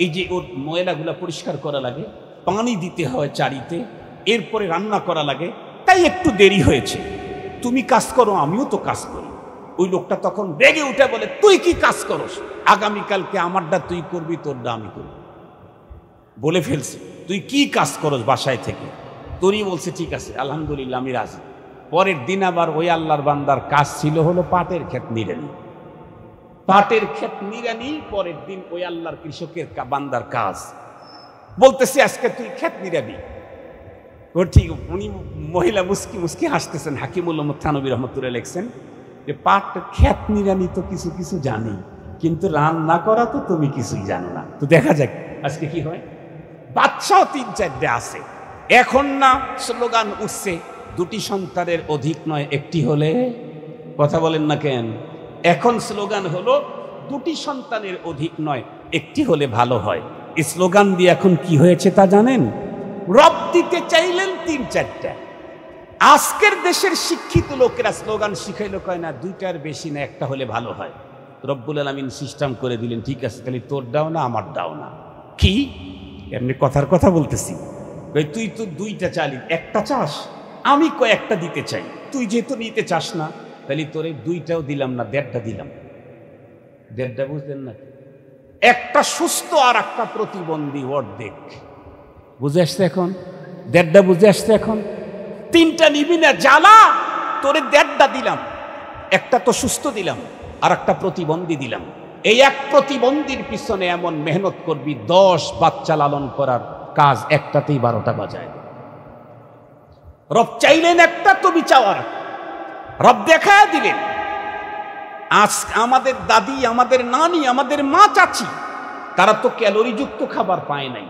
Speaker 1: এই যে ওর ময়লাগুলা পরিষ্কার করা লাগে, পানি দিতে হয় চারিতে, এরপরে রান্না করা লাগে, তাই একটু দেরি হয়েছে। তুমি কাজ করো, আমিও তো কাজ করি। ওই লোকটা তখন রেগে উঠে বলে, তুই কি কাজ করস? আগামীকালকে আমারটা তুই করবি, তোরটা আমি করবি। বলে ফেলছি, তুই কি কাজ করস বাসায় থেকে? তোরই বলছে ঠিক আছে, আলহামদুলিল্লাহ, আমি রাজি। পরের দিন আবার ওই আল্লাহর বান্দার কাজ ছিল হলো পাটের ক্ষেত নিড়ানি। পাটের ক্ষেত নিড়ানি পরের দিন ওই আল্লাহর কৃষকের বান্দার কাজ। বলতেছি আজকে তুই ক্ষেত নিড়াবি। ও ঠিক, উনি মহিলা মুস্কি মুস্কি হাসতেছেন। হাকিমুল উম্মত থানভী রহমাতুল্লাহ লিখছেন যে পাট ক্ষেত নিড়ানি তো কিছু কিছু জানি, কিন্তু রান্না করা তো তুমি কিছুই জানো না। তো দেখা যাক আজকে কি হয়। বাচ্চাও 3-4টে আছে। এখন না স্লোগান উঠছে, 2টি সন্তানের অধিক নয়, একটি হলে। কথা বলেন না কেন? এখন স্লোগান হলো 2টি সন্তানের অধিক নয়, একটি হলে ভালো হয়। এই স্লোগান দিয়ে এখন কি হয়েছে তা জানেন? রব দিতে চাইলেন 3-4টা। আজকের দেশের শিক্ষিত লোকেরা স্লোগান শিখাইলো, কয় না 2টার বেশি না, একটা হলে ভালো হয়। রব্বুল আলামিন সিস্টেম করে দিলেন, ঠিক আছে তাহলে তোর দাও না, আমার দাও না। কি এমনি কথার কথা বলতেছি, তুই তো 2টা চালি, একটা চাস, আমি কয়েকটা দিতে চাই। তুই যেহেতু নিতে চাস না, তাহলে তোরে 2টাও দিলাম না, 1.5টা দিলাম। 1.5টা বুঝলেন না? একটা সুস্থ আর একটা প্রতিবন্ধী, অর্ধেক। বুঝে আসছে এখন? দেড়টা বুঝে আসছে এখন? তিনটা নিবি না, জ্বালা তোরে দেড়টা দিলাম, একটা তো সুস্থ দিলাম আর একটা প্রতিবন্ধী দিলাম। এই এক প্রতিবন্ধীর পিছনে এমন মেহনত করবি, 10 বাচ্চা লালন করার কাজ একটাতেই 12টা বাজায়। রব চাইলেন একটা, তুমি চাওয়ার রব দেখায় দিলেন। আজ আমাদের দাদি, আমাদের নানি, আমাদের মা চাচি, তারা তো ক্যালোরিযুক্ত খাবার পায় নাই।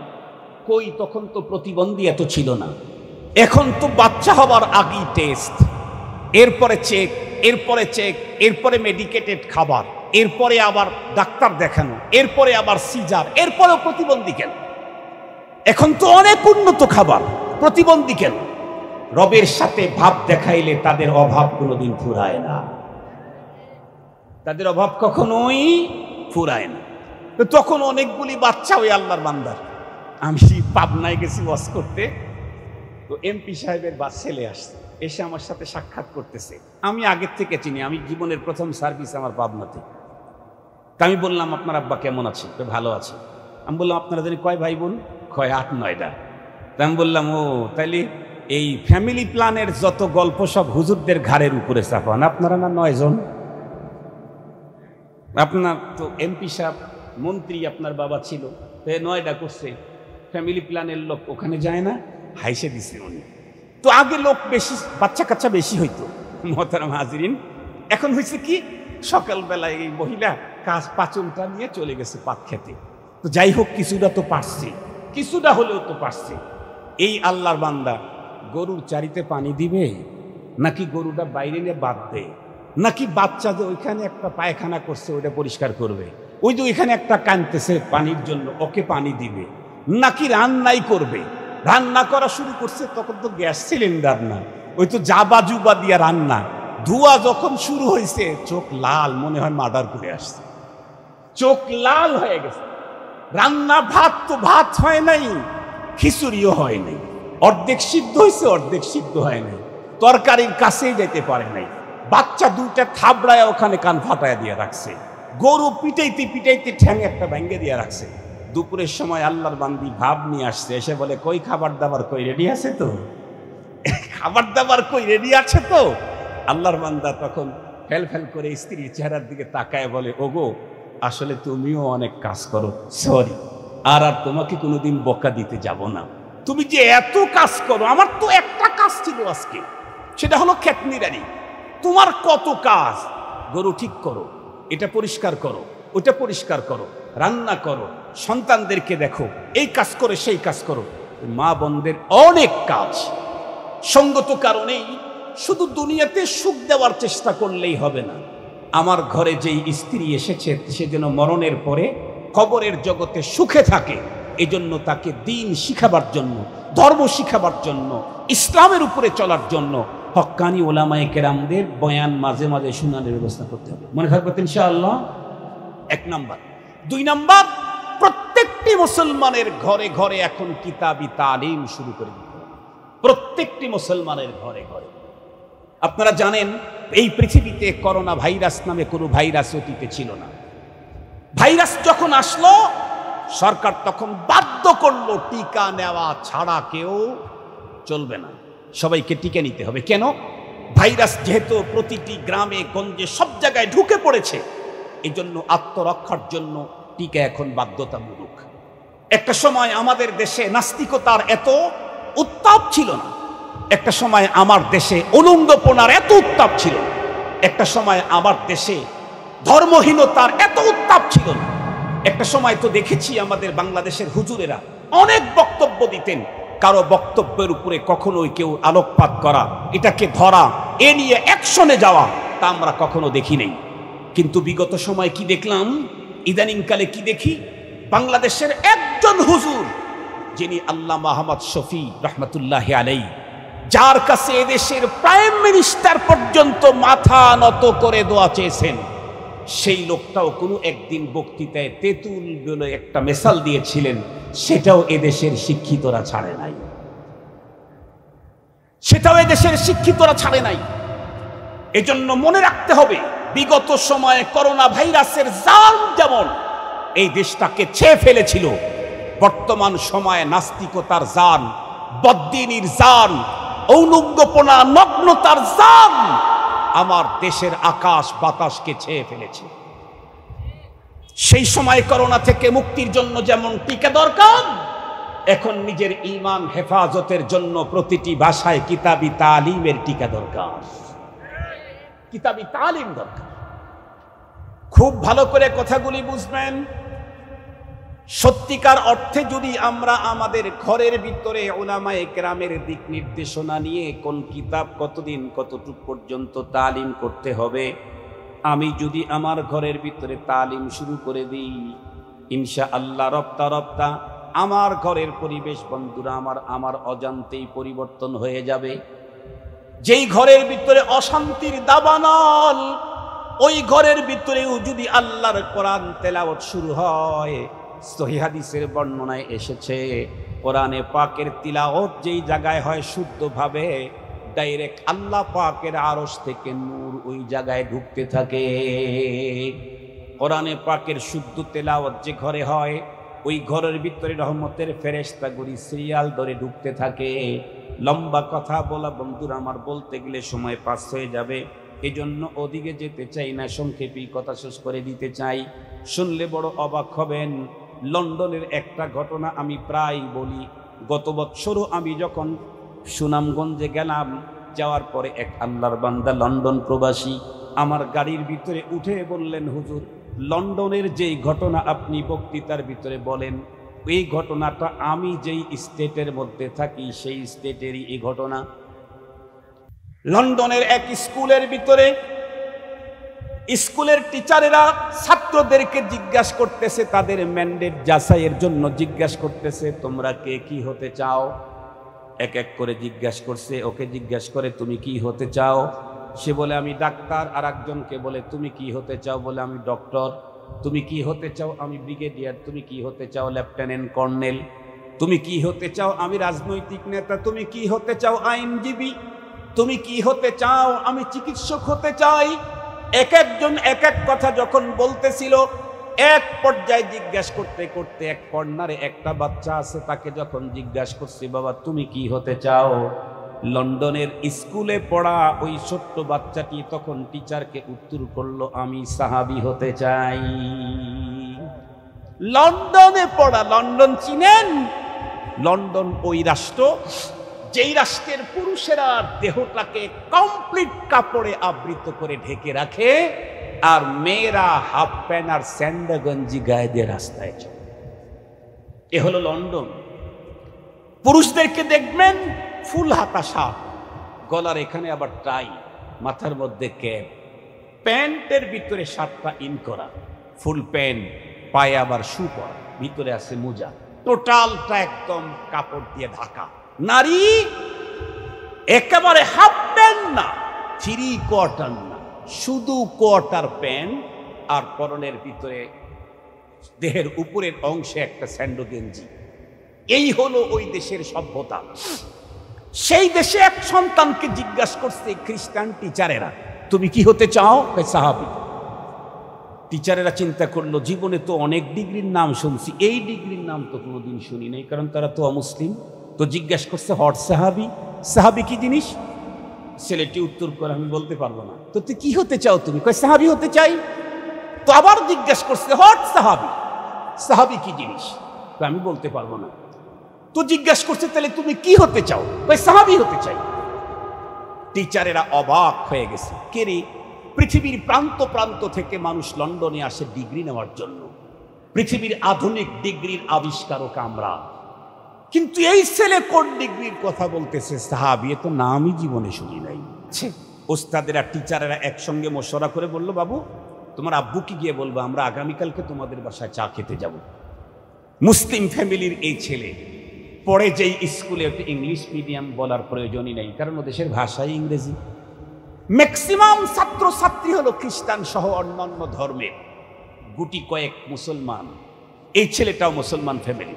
Speaker 1: কই, তখন তো প্রতিবন্ধী এত ছিল না। এখন তো বাচ্চা হবার আগেই টেস্ট, এরপরে চেক, এরপরে চেক, এরপরে মেডিকেটেড খাবার, এরপরে আবার ডাক্তার দেখানো, এরপরে আবার সিজার, এরপরেও প্রতিবন্ধী কেন? এখন তো অনেক উন্নত খাবার, প্রতিবন্ধী কেন? রবের সাথে ভাব দেখাইলে তাদের অভাব কোনোদিন ফুরায় না, তাদের অভাব কখনোই ফুরায় না। তো তখন অনেকগুলি বাচ্চা ওই আল্লাহর বান্দার। আমি পাবনায় গেছি ওয়াজ করতে, তো এমপি সাহেবের ছেলে আসছে, এসে আমার সাথে সাক্ষাৎ করতেছে। আমি আগের থেকে চিনি, আমি জীবনের প্রথম সার্ভিস আমার পাবনাতে। তা আমি বললাম, আপনার আব্বা কেমন আছে? ভালো আছে। আমি বললাম, আপনারা জানি কয় ভাই বোন? কয় 8-9টা। তা আমি বললাম, ও তাইলে এই ফ্যামিলি প্ল্যানের যত গল্প সব হুজুরদের ঘাড়ের উপরে চাপান, আপনারা না 9 জন? আপনার তো এমপি সাহেব, মন্ত্রী আপনার বাবা ছিল, তো 9টা করছে, ফ্যামিলি প্ল্যানের লোক ওখানে যায় না? হাইসে দিছে উনি। তো আগে লোক বেশি, বাচ্চা কাচ্চা বেশি হইতো মোহতারাম হাজিরিন। এখন হয়েছে কি, সকালবেলায় এই মহিলা কাজ পাচনটা নিয়ে চলে গেছে পাত খেতে। তো যাই হোক, কিছুটা তো পারছে, কিছুটা হলেও তো পারছে। এই আল্লাহর বান্দা গরুর চারিতে পানি দিবে, নাকি গরুটা বাইরে নিয়ে বাদ দেয়, নাকি বাচ্চা যে ওইখানে একটা পায়খানা করছে ওইটা পরিষ্কার করবে, ওই যে ওইখানে একটা কাঁদতেছে পানির জন্য, ওকে পানি দিবে, নাকি রান্নাই করবে? রান্না করা শুরু করছে, তখন তো গ্যাস সিলিন্ডার না, ওই তো জাবা জুবা দিয়া রান্না। ধোঁয়া যখন শুরু হয়েছে, চোখ লাল, মনে হয় মার্ডার করে আসছে, চোখ লাল হয়ে গেছে। রান্না ভাত তো ভাত হয় নাই, খিচুড়িও হয় নাই, অর্ধেক সিদ্ধ হয়েছে, অর্ধেক সিদ্ধ হয় নাই, তরকারির কাছেই যেতে পারে নাই। বাচ্চা দুইটা থাবড়ায় ওখানে কান ফাটায় দিয়ে রাখছে, গরু পিটাইতে পিটাইতে ঠ্যাং একটা ভেঙ্গে দিয়ে রাখছে। দুপুরের সময় আল্লাহর বান্দি ভাব নিয়ে আসছে, এসে বলে, কই খাবার দাবার কই রেডি আছে তো? খাবার দাবার কই রেডি আছে তো? আল্লাহর বান্দা তখন ফেল ফেল করে স্ত্রীর চেহারার দিকে তাকায় বলে, ওগো আসলে তুমিও অনেক কাজ করো, সরি, আর তোমাকে কোনোদিন বকা দিতে যাব না। তুমি যে এত কাজ করো, আমার তো একটা কাজ ছিল আজকে, সেটা হলো ক্ষেত নিড়ানি। তোমার কত কাজ, গরু ঠিক করো, এটা পরিষ্কার করো, ওটা পরিষ্কার করো, রান্না করো, সন্তানদেরকে দেখো, এই কাজ করে সেই কাজ করো। মা বোনদের অনেক কাজ। সঙ্গত কারণেই শুধু দুনিয়াতে সুখ দেওয়ার চেষ্টা করলেই হবে না। আমার ঘরে যেই স্ত্রী এসেছে, সে যেন মরণের পরে কবরের জগতে সুখে থাকে, এজন্য তাকে দ্বীন শিখাবার জন্য, ধর্ম শিখাবার জন্য, ইসলামের উপরে চলার জন্য হক্কানি ওলামায়ে কেরামদের বয়ান মাঝে মাঝে শোনানোর ব্যবস্থা করতে হবে। মনে থাকবে ইনশাআল্লাহ? 1 নাম্বার। 2 নাম্বার, প্রত্যেকটি মুসলমানের ঘরে ঘরে এখন কিতাবি তালিম শুরু করে দিতে হবে, প্রত্যেকটি মুসলমানের ঘরে ঘরে। আপনারা জানেন, এই পৃথিবীতে করোনা ভাইরাস নামে কোনো ভাইরাস অতীতে ছিল না। ভাইরাস যখন আসলো, সরকার তখন বাধ্য করলো টিকা নেওয়া ছাড়া কেউ চলবে না, সবাইকে টিকা নিতে হবে। কেন? ভাইরাস যেহেতু প্রতিটি গ্রামে গঞ্জে সব জায়গায় ঢুকে পড়েছে, এই জন্য আত্মরক্ষার জন্য টিকা এখন বাধ্যতামূলক। একটা সময় আমাদের দেশে নাস্তিকতার এত উত্তাপ ছিল না, একটা সময় আমার দেশে উলঙ্গপনার এত উত্তাপ ছিল না, একটা সময় আমার দেশে ধর্মহীনতার এত উত্তাপ ছিল না। একটা সময় তো দেখেছি আমাদের বাংলাদেশের হুজুরেরা অনেক বক্তব্য দিতেন, কারো বক্তব্যের উপরে কখনোই কেউ আলোকপাত করা, এটাকে ধরা, এ নিয়ে অ্যাকশনে যাওয়া, তা আমরা কখনো দেখি নাই। কিন্তু বিগত সময় কি দেখলাম, ইদানিংকালে কি দেখি, বাংলাদেশের একজন হুজুর, যিনি আল্লামা আহমদ শফি রহমতুল্লাহি আলাইহি, যার কাছে এদেশের প্রাইম মিনিস্টার পর্যন্ত মাথা নত করে দোয়া চেয়েছেন, সেই লোকটাও কোনো একদিন বক্তৃতায় তেঁতুল বলে একটা মেসাল দিয়েছিলেন, সেটাও এদেশের শিক্ষিতরা ছাড়ে নাই, সেটাও এদেশের শিক্ষিতরা ছাড়ে নাই। এজন্য মনে রাখতে হবে, বিগত সময়ে করোনা ভাইরাসের জাল যেমন এই দেশটাকে ছেয়ে ফেলেছিল। বর্তমান সময়ে নাস্তিকতার জান, বদ্দিনীর জান, ঔলুঙ্গপনা, নগ্নতার জান আমার দেশের আকাশ বাতাসকে ছেয়ে ফেলেছে। সেই সময় করোনা থেকে মুক্তির জন্য যেমন টিকা দরকার, এখন নিজের ঈমান হেফাজতের জন্য প্রতিটি ভাষায় কিতাবি তালিমের টিকা দরকার, কিতাবি তালিম দরকার। খুব ভালো করে কথাগুলি বুঝবেন। সত্যিকার অর্থে যদি আমরা আমাদের ঘরের ভিতরে উলামায়ে কেরামের দিক নির্দেশনা নিয়ে কোন কিতাব কতদিন কতটুক পর্যন্ত তালিম করতে হবে, আমি যদি আমার ঘরের ভিতরে তালিম শুরু করে দিই, ইনশাআল্লাহ রপ্তা রপ্তা আমার ঘরের পরিবেশ বন্ধুরা আমার অজান্তেই পরিবর্তন হয়ে যাবে। যেই ঘরের ভিতরে অশান্তির দাবানল, ওই ঘরের ভিতরেও যদি আল্লাহর কোরআন তেলাওয়াত শুরু হয়, সহিহ হাদিসের বর্ণনায় এসেছে কোরআনে পাকের তিলাওয়াত যেই জায়গায় হয় শুদ্ধভাবে, ডাইরেক্ট আল্লাহ পাকের আরশ থেকে নূর ওই জায়গায় ঢুকতে থাকে। কোরআনে পাকের শুদ্ধ তেলাওয়াত যে ঘরে হয়, ওই ঘরের ভিতরে রহমতের ফেরেশতাগুলি সিরিয়াল ধরে ঢুকতে থাকে। লম্বা কথা বলা বন্ধুরা আমার, বলতে গেলে সময় পাস হয়ে যাবে, এজন্য ওদিকে যেতে চাই না, সংক্ষেপেই কথা শেষ করে দিতে চাই। শুনলে বড় অবাক হবেন। লন্ডনের একটা ঘটনা আমি প্রায় বলি। গত বছরও আমি যখন সুনামগঞ্জে গেলাম, যাওয়ার পরে এক আল্লাহর বান্দা লন্ডন প্রবাসী আমার গাড়ির ভিতরে উঠে বললেন, হুজুর লন্ডনের যেই ঘটনা আপনি বক্তৃতার ভিতরে বলেন, এই ঘটনাটা আমি যেই স্টেটের মধ্যে থাকি সেই স্টেটেরই এই ঘটনা। লন্ডনের এক স্কুলের ভিতরে স্কুলের টিচারেরা ছাত্রদেরকে জিজ্ঞাসা করতেছে, তাদের ম্যান্ডেট যাচাইয়ের জন্য জিজ্ঞাসা করতেছে, তোমরা কে কি হতে চাও? এক এক করে জিজ্ঞাসা করছে। ওকে জিজ্ঞাসা করে তুমি কি হতে চাও? সে বলে আমি ডাক্তার। আর একজনকে বলে তুমি কি হতে চাও? বলে আমি ডক্টর। তুমি কি হতে চাও? আমি ব্রিগেডিয়ার। তুমি কি হতে চাও? Lieutenant colonel. তুমি কি হতে চাও? আমি রাজনৈতিক নেতা। তুমি কি হতে চাও? আইনজীবী। তুমি কি হতে চাও? আমি চিকিৎসক হতে চাই। এক একজন এক এক কথা যখন বলতেছিল, এক পর্যায়ে জিজ্ঞাসা করতে করতে এক কর্নারে একটা বাচ্চা আছে, তাকে যখন জিজ্ঞাসা করছে, বাবা তুমি কি হতে চাও? লন্ডনের স্কুলে পড়া ওই ছোট্ট বাচ্চাটি তখন টিচারকে উত্তর করলো, আমি সাহাবী হতে চাই। লন্ডনে পড়া, লন্ডন চিনেন? লন্ডন ওই রাষ্ট্র যেই রাষ্ট্রের পুরুষেরা দেহটাকে কমপ্লিট কাপড়ে আবৃত করে ঢেকে রাখে, আর মেয়েরা হাফ প্যান্ট আর স্যান্ডা গঞ্জি গায়ে দিয়ে রাস্তায় চলে। এ হলো লন্ডন। পুরুষদেরকে দেখবেন ফুল হাতা শার্ট, গলার এখানে আবার টাই, মাথার মধ্যে ক্যাপ, প্যান্টের ভিতরে শার্টটা ইন করা, ফুল প্যান্ট, পায়ে আবার শু পরা, ভিতরে আছে মোজা, টোটালটা একদম কাপড় দিয়ে ঢাকা। নারী একেবারে হাফ প্যান্ট না, 3/4 না, শুধু কোয়ার্টার প্যান্ট, আর পরনের ভিতরে দেহের উপরের অংশে একটা স্যান্ডো গেঞ্জি। এই হলো ওই দেশের সভ্যতা। সেই দেশে এক সন্তানকে জিজ্ঞাসা করছে খ্রিস্টান টিচারেরা, তুমি কি হতে চাও? সাহাবী। টিচারেরা চিন্তা করলো, জীবনে তো অনেক ডিগ্রির নাম শুনছি, এই ডিগ্রির নাম তো কোনোদিন শুনি নাই, কারণ তারা তো অমুসলিম। তো জিজ্ঞাসা করছে হট সাহাবী। সাহাবী কি জিনিস? ছেলেটি উত্তর করে, আমি বলতে পারবো না। তো তুই কি হতে চাও? তুমি কয় সাহাবী হতে চাই। তো আবার জিজ্ঞাসা করছে হট সাহাবী, সাহাবী কি জিনিস? তো আমি বলতে পারবো না। তো জিজ্ঞাসা করছে তাহলে তুমি কি হতে চাও? কয় সাহাবী হতে চাই। টিচারেরা অবাক হয়ে গেছে। কে রে? পৃথিবীর প্রান্ত প্রান্ত থেকে মানুষ লন্ডনে আসে ডিগ্রি নেওয়ার জন্য। পৃথিবীর আধুনিক ডিগ্রির আবিষ্কারক আমরা, কিন্তু এই ছেলে কোন ডিগ্রির কথা বলতেছে? সাহাবী। তো নামই জীবনে শুনি নাই। ওস্তাদেরা টিচারেরা একসঙ্গে মশওয়ারা করে বলল, বাবু তোমার আব্বুকে গিয়ে বলবো আমরা আগামীকালকে তোমাদের বাসায় চা খেতে যাব। মুসলিম ফ্যামিলির এই ছেলে পড়ে যেই স্কুলে, একটু ইংলিশ মিডিয়াম বলার প্রয়োজনই নেই, কারণ ও দেশের ভাষাই ইংরেজি। ম্যাক্সিমাম ছাত্র ছাত্রী হলো খ্রিস্টান সহ অন্যান্য ধর্মের, গুটি কয়েক মুসলমান। এই ছেলেটাও মুসলমান ফ্যামিলি।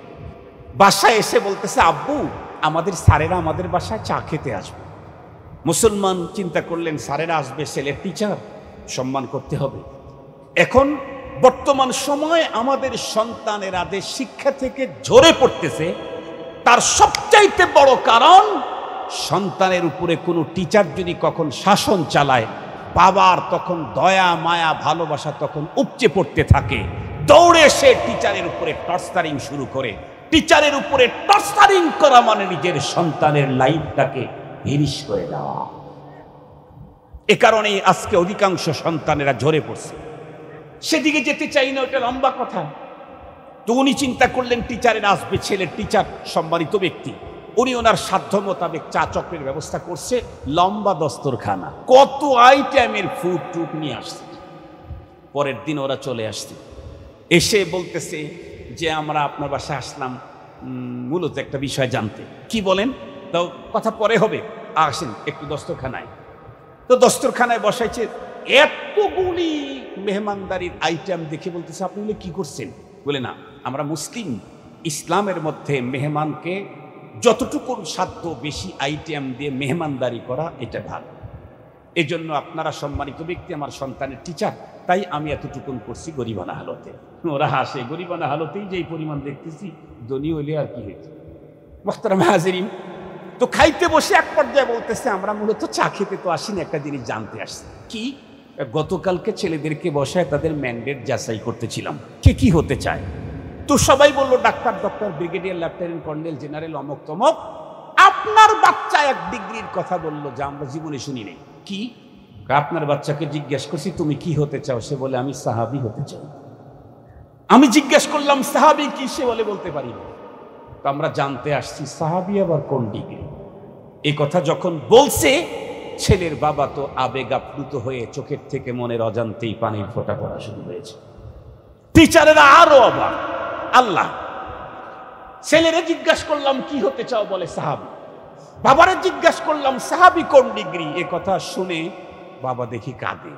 Speaker 1: বাসায় এসে বলতেছে, আব্বু আমাদের স্যারেরা আমাদের বাসায় চা খেতে আসবে। মুসলমান চিন্তা করলেন, স্যারেরা আসবে, ছেলের টিচার, সম্মান করতে হবে। এখন বর্তমান সময়ে আমাদের সন্তানেরা যে শিক্ষা থেকে ঝরে পড়তেছে, তার সবচাইতে বড় কারণ সন্তানের উপরে কোনো টিচার যদি কখন শাসন চালায়, বাবার তখন দয়া মায়া ভালোবাসা তখন উপচে পড়তে থাকে, দৌড়ে সে টিচারের উপরে টর্চারিং শুরু করে। টিচারের উপরে টর্চারিং করা মানে নিজের সন্তানের লাইফটাকে হিরিশ করে দেওয়া। এ কারণেই আজকে অধিকাংশ সন্তানেরা ঝরে পড়ছে। সেদিকে যেতে চাই না, ওটা লম্বা কথা। তো উনি চিন্তা করলেন টিচারের আসবে, ছেলের টিচার সম্মানিত ব্যক্তি, উনি ওনার সাধ্য মোতাবেক চা চক্রের ব্যবস্থা করছে, লম্বা দস্তরখানা, কত আইটেমের ফুড টুড নিয়ে আসছে। পরের দিন ওরা চলে আসছে, এসে বলতেছে যে আমরা আপনার বাসায় আসলাম মূলত একটা বিষয় জানতে। কি বলেন? তো কথা পরে হবে, আসেন একটু দস্তরখানায়। তো দস্তরখানায় বসাইছে, এতগুলি মেহমানদারির আইটেম দেখে বলতেছে আপনি বলে কি করছেন? বলে না, আমরা মুসলিম, ইসলামের মধ্যে মেহমানকে যতটুকু সাধ্য বেশি আইটেম দিয়ে মেহমানদারি করা এটা ভালো। এই জন্য আপনারা সম্মানিত ব্যক্তি, আমার সন্তানের টিচার, তাই আমি এতটুকুন করছি গরিবানা হালতে। ওরা হাসে, গরিবানা হালতেই যে পরিমাণ দেখতেছি, ধনী হইলে আর কি হয়েছে। মোহতারাম হাজিরিন, তো খাইতে বসে এক পর্যায়ে বলতেছে আমরা মূলত চা খেতে তো আসিনি, একটা জিনিস জানতে আসছি। কি? গতকালকে ছেলেদেরকে বসায় তাদের ম্যান্ডেট যাচাই করতেছিলাম, কে কি হতে চায়। তো সবাই বললো doctor, doctor, brigadier, lieutenant, colonel, general, অমক তমক। আপনার বাচ্চা এক ডিগ্রির কথা বললো যা আমরা জীবনে শুনি নেই। কি? আপনার বাচ্চাকে জিজ্ঞেস করছি তুমি কি হতে চাও, সে বলে আমি সাহাবী হতে চাই। আমি জিজ্ঞেস করলাম সাহাবী কি, সে বলে বলতে পারি না। তো আমরা জানতে আসছি সাহাবী আবার কোন ডিগ্রি। এই কথা যখন বলছে, ছেলের বাবা তো আবেগ আপ্লুত হয়ে চোখের থেকে মনের অজান্তেই পানির ফোঁটা পড়া শুরু হয়েছে। টিচারেরা আরো অবাক। আল্লাহ, ছেলেরে জিজ্ঞাসা করলাম কি হতে চাও, বলে সাহাবী। বাবারে জিজ্ঞাসা করলাম সাহাবী কোন ডিগ্রি। এ কথা শুনে বাবা দেখি কাঁদে।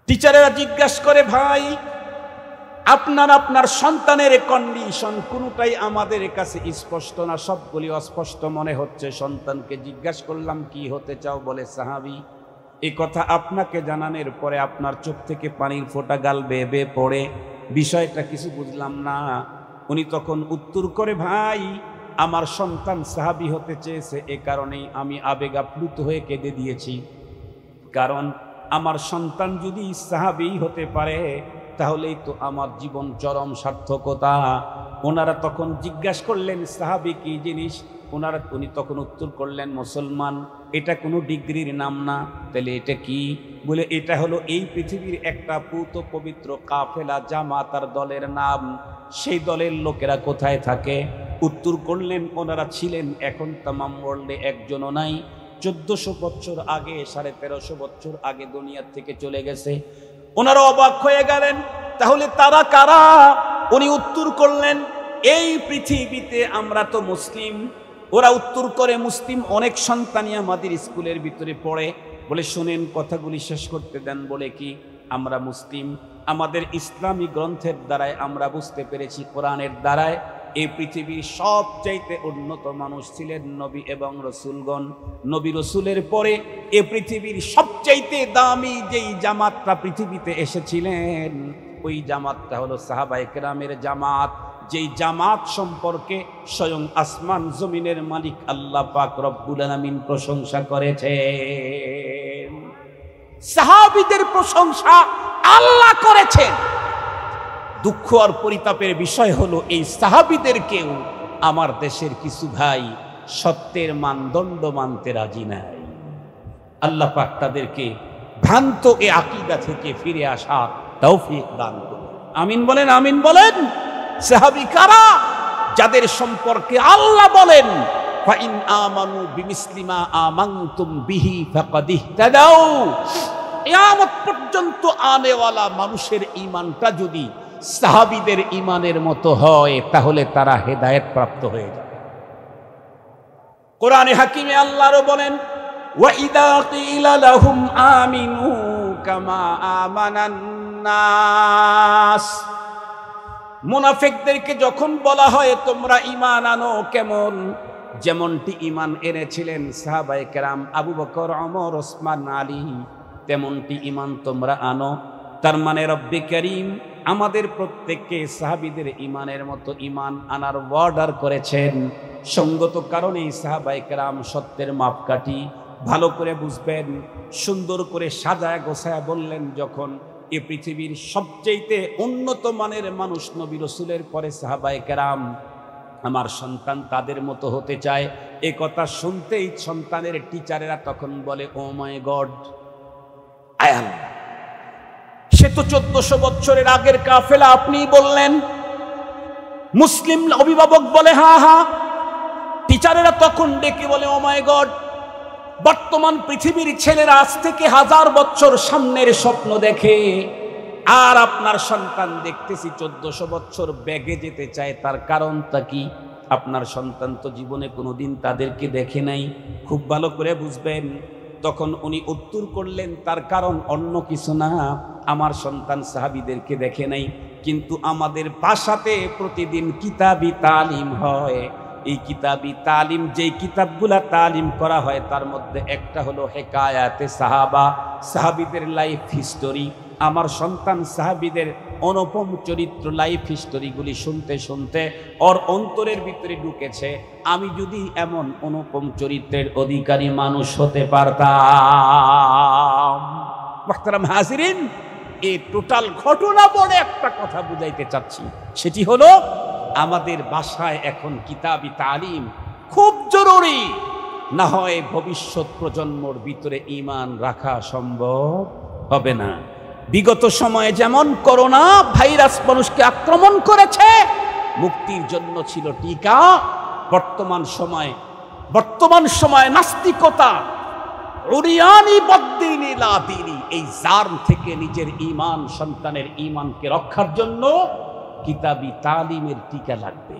Speaker 1: টিচারেরা জিজ্ঞাসা করে ভাই আপনার সন্তানের কন্ডিশন কোনটাই আমাদের কাছে স্পষ্ট না, সবগুলি অস্পষ্ট মনে হচ্ছে। সন্তানকে জিজ্ঞাসা করলাম কি হতে চাও, বলে সাহাবী। এই কথা আপনাকে জানানোর পরে আপনার চোখ থেকে পানির ফোঁটা গাল বেয়ে বেয়ে পড়ে, বিষয়টা কিছু বুঝলাম না। উনি তখন উত্তর করে ভাই আমার সন্তান সাহাবী হতে চেয়েছে, এ কারণেই আমি আবেগ আপ্লুত হয়ে কেঁদে দিয়েছি। কারণ আমার সন্তান যদি সাহাবী হতে পারে তাহলেই তো আমার জীবন চরম সার্থকতা। ওনারা তখন জিজ্ঞাসা করলেন সাহাবী কি জিনিস, উনি তখন উত্তর করলেন মুসলমান। এটা কোনো ডিগ্রির নাম না। তাহলে এটা কি? বলে এটা হলো এই পৃথিবীর একটা পূত পবিত্র কাফেলা, জামাত আর দলের নাম। সেই দলের লোকেরা কোথায় থাকে? উত্তর করলেন ওনারা ছিলেন, এখন তামাম ওয়ার্ল্ডে একজনও নাই। 1400 বছর আগে, 1350 বছর আগে দুনিয়ার থেকে চলে গেছে। ওনারা অবাক হয়ে গেলেন, তাহলে তারা কারা? উনি উত্তর করলেন এই পৃথিবীতে আমরা তো মুসলিম। ওরা উত্তর করে মুসলিম অনেক সন্তানই আমাদের স্কুলের ভিতরে পড়ে। বলে শুনেন কথাগুলি শেষ করতে দেন। বলে কি? আমরা মুসলিম, আমাদের ইসলামী গ্রন্থের দ্বারায় আমরা বুঝতে পেরেছি, কোরআনের দ্বারায় এই পৃথিবীর সবচাইতে উন্নত মানুষ ছিলেন নবী এবং রসুলগণ। নবী রসুলের পরে এই পৃথিবীর সবচাইতে দামি যেই জামাতটা পৃথিবীতে এসেছিলেন, ওই জামাতটা হলো সাহাবায়ে কেরামের জামাত। যেই জামাত সম্পর্কে স্বয়ং আসমান জমিনের মালিক আল্লাহ পাক রব্বুল আলামিন প্রশংসা করেছেন। সাহাবীদের প্রশংসা আল্লাহ করেছেন। দুঃখ আর পরিতাপের বিষয় হলো এই সাহাবীদেরকেও আমার দেশের কিছু ভাই সত্যের মানদণ্ড মানতে রাজি নাই। আল্লাহ পাক তাদেরকে ভ্রান্ত এ আকীদা থেকে ফিরে আসার তৌফিক দান করুন। আমিন বলেন, আমিন বলেন। সাহাবী কারা? যাদের সম্পর্কে আল্লাহ বলেন ফাইন আমানু বিমিসলি মা আমানতুম বিহি ফাকাদ ইহতাদাউ। কিয়ামত পর্যন্ত আনেওয়ালা মানুষের ঈমানটা যদি সাহাবীদের ঈমানের মতো হয় তাহলে তারা হেদায়েত প্রাপ্ত হয়ে যাবে। কোরআনে হাকিমে আল্লাহও বলেন ওয়া ইদা কিলা লাহুম আমিনু কামা আমানান নাস। মুনাফিকদেরকে যখন বলা হয় তোমরা ঈমান আনো, কেমন? যেমনটি ঈমান এনেছিলেন সাহাবায়ে কেরাম আবু বকর, ওমর, ওসমান, আলী, তেমনটি ঈমান তোমরা আনো। তার মানে রব্বে করিম আমাদের প্রত্যেককে সাহাবীদের ইমানের মতো ইমান আনার অর্ডার করেছেন। সঙ্গত কারণে সাহাবায়ে কেরাম সত্যের মাপকাঠি ভালো করে বুঝবেন, সুন্দর করে সাজায় গোছায় বললেন, যখন এ পৃথিবীর সবচেয়ে উন্নত মানের মানুষ নবী রাসূলের পরে সাহাবায়ে কেরাম, আমার সন্তান তাদের মতো হতে চায়, এ কথা শুনতেই সন্তানের টিচারেরা তখন বলে, ও মাই গড, আয় আল্লাহ, সে তো 1400 বছরের আগের কাফেলা, আপনি বললেন। মুসলিম অভিভাবক বলে হা হা, টিচারেরা তখন ডেকে বলে, ও মাই গড, বর্তমান পৃথিবীর ছেলেরা আজ থেকে 1000 বছর সামনের স্বপ্ন দেখে, আর আপনার সন্তান দেখতেছি 1400 বছর ব্যাগে যেতে চায়। তার কারণটা কি? আপনার সন্তান তো জীবনে কোনোদিন তাদেরকে দেখে নাই, খুব ভালো করে বুঝবেন। তখন উনি উত্তর করলেন, তার কারণ অন্য কিছু না, আমার সন্তান সাহাবীদেরকে দেখে নাই, কিন্তু আমাদের বাসাতে প্রতিদিন কিতাবি তালিম হয়। এই কিতাবি তালিম, যেই কিতাবগুলা তালিম করা হয় তার মধ্যে একটা হলো হেকায়াতে সাহাবা, সাহাবীদের লাইফ হিস্টোরি। আমার সন্তান সাহাবীদের অনুপম চরিত্র, লাইফ হিস্টোরিগুলি শুনতে শুনতে ওর অন্তরের ভিতরে ঢুকেছে, আমি যদি এমন অনুপম চরিত্রের অধিকারী মানুষ হতে পারতাম। মুহতারাম হাজিরিন, এই টোটাল ঘটনা বলে একটা কথা বুঝাইতে চাচ্ছি, সেটি হলো আমাদের বাসায় এখন কিতাবি তালিম খুব জরুরি, না হয় ভবিষ্যৎ প্রজন্মর ভিতরে ঈমান রাখা সম্ভব হবে না। বিগত সময়ে যেমন করোনা ভাইরাস মানুষকে আক্রমণ করেছে, মুক্তির জন্য ছিল টিকা, বর্তমান সময় নাস্তিকতা, উরিয়ানি বদ্দিনী লাদিনী, এই জার্ম থেকে নিজের ঈমান, সন্তানের ঈমানকে রক্ষার জন্য কিতাবি তালিমের টিকা লাগবে।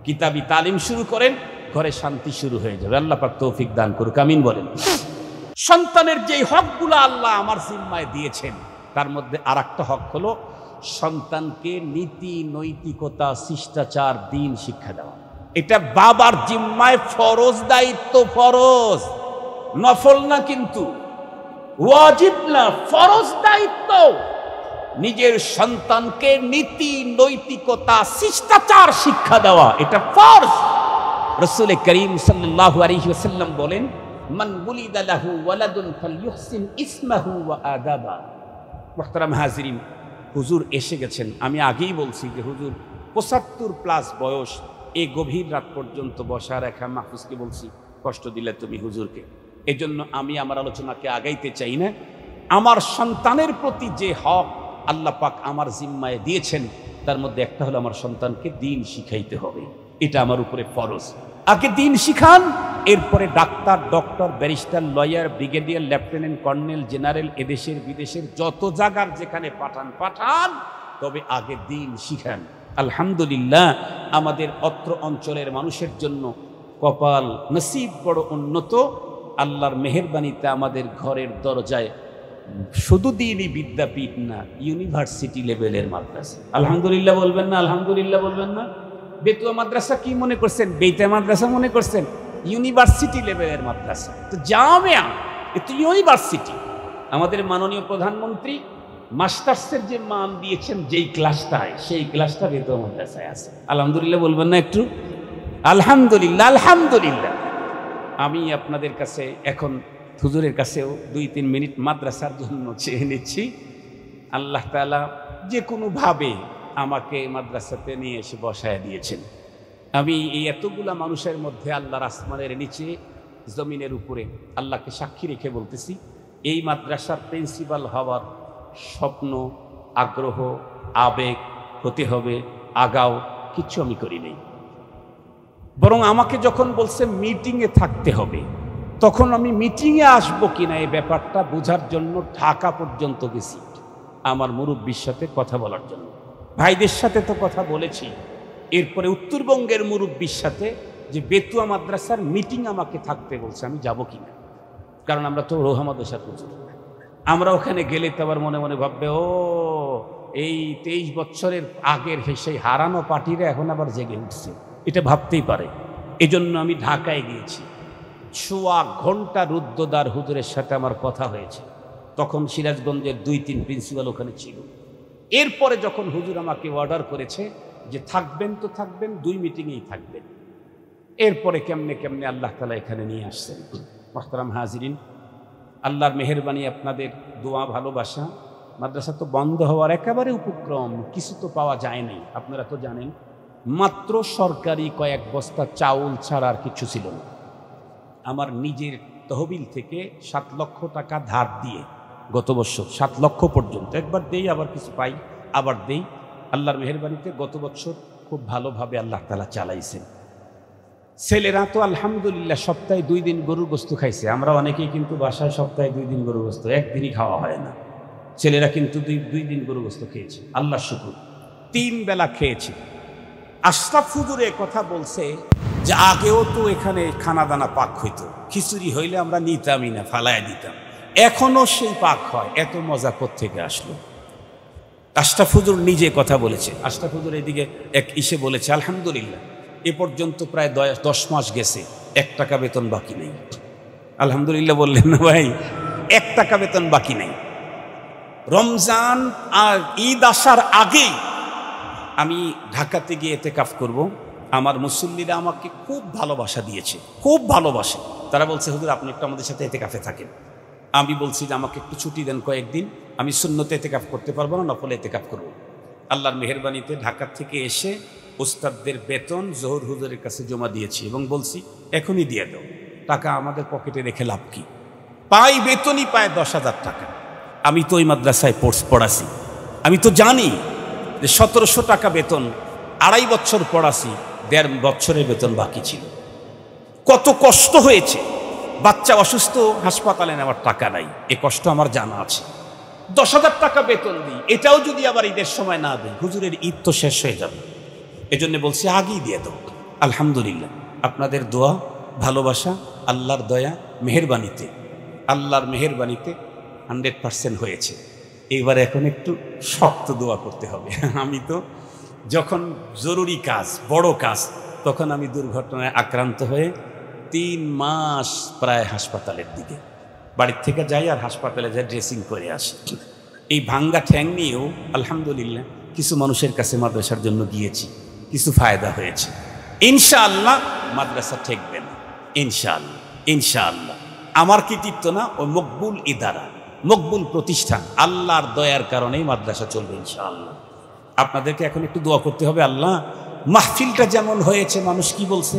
Speaker 1: কিতাবি তালিম শুরু করেন, ঘরে শান্তি শুরু হয়ে যাবে। আল্লাহ পাক তৌফিক দান করুক, আমিন বলেন। সন্তানের যেই হকগুলো আল্লাহ আমার জিম্মায় দিয়েছেন, তার মধ্যে আরেকটা হক হলো সন্তানকে নীতি, নৈতিকতা, শিষ্টাচার, দ্বীন শিক্ষা দেওয়া। এটা বাবার জিম্মায় ফরজ দায়িত্ব, ফরজ, নফল না, কিন্তু ওয়াজিব না, ফরজ দায়িত্ব। নিজের সন্তানকে নীতি, নৈতিকতা, শিষ্টাচার শিক্ষা দেওয়া, এটা ফরজ। রাসূল করিম সাল্লাল্লাহু আলাইহি ওয়াসাল্লাম বলেন, মান বুলিদা লাহু ওয়ালাদুন ফালইউহসিন ইসমাহু ওয়া আদাবা। মুহতারাম হাজিরিন, হুজুর এসে গেছেন। আমি আগেই বলছি যে হুজুর 75+ বয়স, এই গভীর রাত পর্যন্ত বসা রাখা। মাহফুজকে বলছি, কষ্ট দিলে তুমি হুজুরকে, এজন্য আমি আমার আলোচনাকে আগাইতে চাই না। আমার সন্তানের প্রতি যে হক আল্লাহ পাক আমার জিম্মায় দিয়েছেন, তার মধ্যে একটা হলো আমার সন্তানকে দ্বীন শিখাইতে হবে। এটা আমার উপরে ফরজ। আগে দ্বীন শিখান, এরপরে doctor, doctor, barrister, lawyer, brigadier, lieutenant, colonel, general, এদেশের বিদেশের যত জায়গার যেখানে পাঠান, তবে আগে দ্বীন শিখান। আলহামদুলিল্লাহ, আমাদের অত্র অঞ্চলের মানুষের জন্য কপাল নসিব বড় উন্নত। আল্লাহর মেহেরবানিতে আমাদের ঘরের দরজায় শুধু দ্বীনি বিদ্যাপীঠ না, ইউনিভার্সিটি লেভেলের মাদ্রাসা। আলহামদুলিল্লাহ বলবেন না? আলহামদুলিল্লাহ বলবেন না? বেতুয়া মাদ্রাসা কি মনে করছেন? বেইতা মাদ্রাসা মনে করছেন? ইউনিভার্সিটি লেভেলের মাদ্রাসা তো জামিয়া, এতো ইউনিভার্সিটি। আমাদের মাননীয় প্রধানমন্ত্রী মাস্টার্সের যে মান দিয়েছেন যেই ক্লাসটায়, সেই ক্লাসটা বেতুয়া মাদ্রাসায় আছে। আলহামদুলিল্লাহ বলবেন না একটু? আলহামদুলিল্লাহ, আলহামদুলিল্লাহ। আমি আপনাদের কাছে এখন হুজুরের কাছেও 2-3 মিনিট মাদ্রাসার জন্য চেয়ে নিচ্ছি। আল্লাহ তাআলা যে কোনোভাবে আমাকে মাদ্রাসাতে নিয়ে এসে বসায় দিয়েছেন। আমি এই এতগুলা মানুষের মধ্যে আল্লাহর আসমানের নিচে, জমিনের উপরে আল্লাহকে সাক্ষী রেখে বলতেছি, এই মাদ্রাসার প্রিন্সিপাল হওয়ার স্বপ্ন, আগ্রহ, আবেগ, হতে হবে, আগাও, কিচ্ছু আমি করি নাই। বরং আমাকে যখন বলছে মিটিংয়ে থাকতে হবে, তখন আমি মিটিংয়ে আসবো কিনা এই ব্যাপারটা বোঝার জন্য ঢাকা পর্যন্ত গেছি, আমার মুরব্বির সাথে কথা বলার জন্য। ভাইদের সাথে তো কথা বলেছি, এরপরে উত্তরবঙ্গের মুরব্বির সাথে যে বেতুয়া মাদ্রাসার মিটিং আমাকে থাকতে বলছে, আমি যাব কিনা। কারণ আমরা তো রোহামাদের হুজুর, আমরা ওখানে গেলে তো আবার মনে মনে ভাববে, ও এই 23 বছরের আগের সেই হারানো পার্টিরা এখন আবার জেগে উঠছে, এটা ভাবতেই পারে। এজন্য আমি ঢাকায় গিয়েছি। 1.25 ঘন্টা রুদ্ধদ্বার হুজুরের সাথে আমার কথা হয়েছে। তখন সিরাজগঞ্জের 2-3 প্রিন্সিপাল ওখানে ছিল। এরপরে যখন হুজুর আমাকে অর্ডার করেছে যে থাকবেন তো থাকবেন, 2 মিটিংয়েই থাকবেন, এরপরে কেমনে কেমনে আল্লাহ তাআলা এখানে নিয়ে আসছেন। মুহতারাম হাজিরিন, আল্লাহর মেহেরবানি, আপনাদের দোয়া ভালোবাসা, মাদ্রাসা তো বন্ধ হওয়ার একেবারে উপক্রম, কিছু তো পাওয়া যায় নাই, আপনারা তো জানেন। মাত্র সরকারি কয়েক বস্তা চাউল ছাড়া আর কিছু ছিল না। আমার নিজের তহবিল থেকে 7 লক্ষ টাকা ধার দিয়ে গত বছর 7 লক্ষ পর্যন্ত, একবার দেই আবার কিছু পাই, আবার দেই, আল্লাহর মেহেরবানিতে গত বছর খুব ভালোভাবে আল্লাহ তাআলা চালাইছেন। ছেলেরা তো আলহামদুলিল্লাহ সপ্তাহে 2 দিন গরুর গোস্ত খাইছে। আমরা অনেকেই কিন্তু বাসায় সপ্তাহে 2 দিন গরুর গোস্ত, একদিনই খাওয়া হয় না। ছেলেরা কিন্তু 2 দিন গরুর গোস্ত খেয়েছে, আল্লাহ শুকর, 3 বেলা খেয়েছে। আশরাফ হুজুরে কথা বলছে যে আগেও তো এখানে খানা দানা পাক হইতো, খিচুড়ি হইলে আমরা নিতামই না, ফালায় দিতাম, এখনো সেই পাক হয়, এত মজা কোত্থেকে আসলো? আশরাফ হুজুর নিজে কথা বলেছে। আশরাফ হুজুর এদিকে এক ইসে বলেছে, আলহামদুলিল্লাহ এ পর্যন্ত প্রায় 10 মাস গেছে, 1 টাকা বেতন বাকি নেই। আলহামদুলিল্লাহ বললেন না ভাই? 1 টাকা বেতন বাকি নেই। রমজান আর ঈদ আসার আগেই আমি ঢাকাতে গিয়ে এতেকাফ করব। আমার মুসল্লিরা আমাকে খুব ভালোবাসা দিয়েছে, খুব ভালোবাসে। তারা বলছে হুজুর আপনি একটু আমাদের সাথে এতেকাফে থাকেন। আমি বলছি যে আমাকে একটু ছুটি দেন কয়েকদিন, আমি সুন্নতে এতেকাফ করতে পারবো না, নফলে এতেকাফ করব। আল্লাহর মেহেরবানিতে ঢাকা থেকে এসে ওস্তাদদের বেতন জহুর হুজুরের কাছে জমা দিয়েছি এবং বলছি এখনই দিয়ে দাও, টাকা আমাদের পকেটে রেখে লাভ কি? পাই বেতনই পায় 10,000 টাকা। আমি তো ওই মাদ্রাসায় পড়াছি, আমি তো জানি যে 1700 টাকা বেতন, 2.5 বছর পড়াছি, 1.5 বছরের বেতন বাকি ছিল। কত কষ্ট হয়েছে, বাচ্চা অসুস্থ, হাসপাতালে নেওয়ার টাকা নাই, এ কষ্ট আমার জানা আছে। 10,000 টাকা বেতন দিই, এটাও যদি আবার ঈদের সময় না দিই, হুজুরের ঈদ তো শেষ হয়ে যাবে। এজন্য বলছি আগেই দিয়ে দাও। আলহামদুলিল্লাহ আপনাদের দোয়া ভালোবাসা, আল্লাহর দয়া মেহেরবানিতে, আল্লাহর মেহেরবানিতে 100% হয়েছে। এইবার এখন একটু শক্ত দোয়া করতে হবে। আমি তো যখন জরুরি কাজ, বড় কাজ, তখন আমি দুর্ঘটনায় আক্রান্ত হয়ে 3 মাস প্রায় হাসপাতালের দিকে, বাড়ির থেকে যাই আর হাসপাতালে যাই, ড্রেসিং করে আসি। এই ভাঙ্গা ঠ্যাং নিয়েও আলহামদুলিল্লাহ কিছু মানুষের কাছে মাদ্রাসার জন্য গিয়েছি, কিছু ফায়দা হয়েছে। ইনশাআল্লাহ মাদ্রাসা ঠেকবে না, ইনশাআল্লাহ, ইনশাআল্লাহ। আমার কৃতিত্ব না, ওই মকবুল ইদারা, মকবুল প্রতিষ্ঠান, আল্লাহর দয়ার কারণেই মাদ্রাসা চলবে ইনশাআল্লাহ। আপনাদেরকে এখন একটু দোয়া করতে হবে। আল্লাহ, মাহফিলটা যেমন হয়েছে, মানুষ কি বলছে?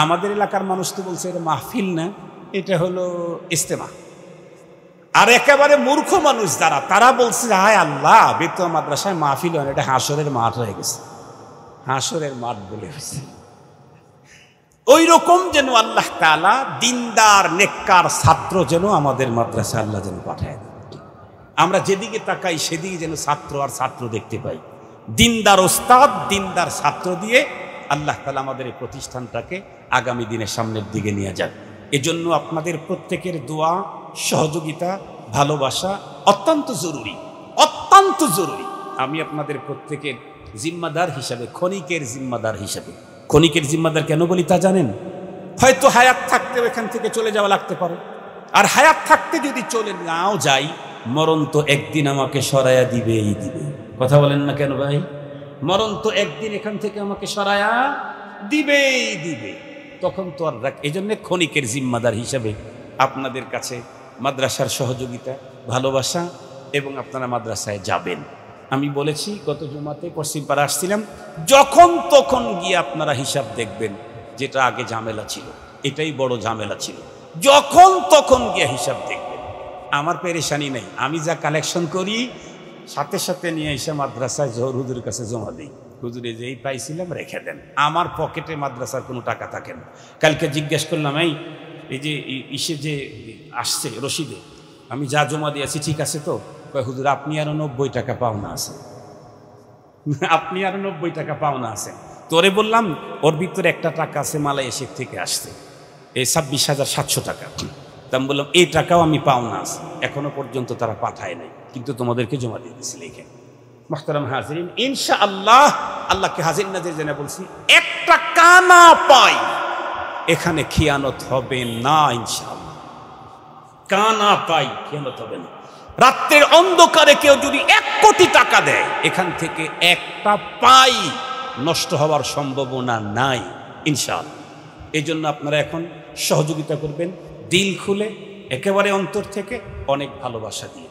Speaker 1: আমাদের এলাকার মানুষ তো বলছে এটা মাহফিল না, এটা হলো ইস্তেমা। আর একেবারে মূর্খ মানুষ যারা, তারা বলছে হায় আল্লাহ, বেতুয়া মাদ্রাসায় মাহফিল হয়, এটা হাসরের মাঠ হয়ে গেছে, হাসরের মাঠ বলে হয়েছে। ওই রকম যেন আল্লাহ তাআলা দিনদার নেককার ছাত্র যেন আমাদের মাদ্রাসা আল্লাহ যেন পাঠায়। আমরা যেদিকে তাকাই সেদিকে যেন ছাত্র আর ছাত্র দেখতে পাই। দিনদার ওস্তাদ, দিনদার ছাত্র দিয়ে আল্লাহ তাআলা আমাদের এই প্রতিষ্ঠানটাকে আগামী দিনের সামনের দিকে নিয়ে যান। এজন্য আপনাদের প্রত্যেকের দোয়া, সহযোগিতা, ভালোবাসা অত্যন্ত জরুরি, অত্যন্ত জরুরি। আমি আপনাদের প্রত্যেকের জিম্মাদার হিসাবে, ক্ষণিকের জিম্মাদার হিসাবে। ক্ষণিকের জিম্মাদার কেন বলি তা জানেন? হয়তো হায়াত থাকতেও এখান থেকে চলে যাওয়া লাগতে পারে, আর হায়াত থাকতে যদি চলে নাও যাই, মরণ তো একদিন আমাকে সরায়া দিবেই দিবে। কথা বলেন না কেন ভাই? মরণ তো একদিন এখান থেকে আমাকে সরায়া দিবেই দিবে, তখন তো আর এই জন্য ক্ষণিকের জিম্মাদার হিসাবে আপনাদের কাছে মাদ্রাসার সহযোগিতা, ভালোবাসা, এবং আপনারা মাদ্রাসায় যাবেন। আমি বলেছি গত জুমাতে পশ্চিমপাড়া আসছিলাম, যখন তখন গিয়ে আপনারা হিসাব দেখবেন, যেটা আগে ঝামেলা ছিল, এটাই বড় ঝামেলা ছিল, যখন তখন গিয়ে হিসাব দেখবেন। আমার পেরেশানি নেই, আমি যা কালেকশন করি সাথে সাথে নিয়ে এসে মাদ্রাসায় জহুর হুজুরের কাছে জমা দিই। হুজুরে যেই পাইছিলাম রেখে দেন, আমার পকেটে মাদ্রাসার কোনো টাকা থাকে না। কালকে জিজ্ঞেস করলাম, এই যে ইসে যে আসছে রশিদে, আমি যা জমা দিয়েছি ঠিক আছে তো? হুজুর আপনি আরো 90 টাকা পাওনা আছে, আপনি আরো 90 টাকা পাওনা আছে। তোরে বললাম ওর ভিতরে একটা টাকা আছে মালয়েশিয়া থেকে আসছে, এই 26,700 টাকা। তা আমি বললাম এই টাকাও আমি পাওনা আছে, এখনো পর্যন্ত তারা পাঠায় নাই, কিন্তু তোমাদেরকে জমা দিয়ে দিচ্ছি লিখে। মুহতারাম হাজিরিন, ইনশাআল্লাহ, আল্লাহকে হাজির নাজির জেনে বলছি, একটা কানা পাই এখানে খিয়ানত হবে না ইনশাআল্লাহ। কানা পাই খিয়ানত হবে না। রাত্রের অন্ধকারে কেউ যদি 1 কোটি টাকা দেয়, এখান থেকে একটা পাই নষ্ট হওয়ার সম্ভাবনা নাই ইনশাআল্লাহ। এই জন্য আপনারা এখন সহযোগিতা করবেন দিল খুলে, একেবারে অন্তর থেকে, অনেক ভালোবাসা দিয়ে।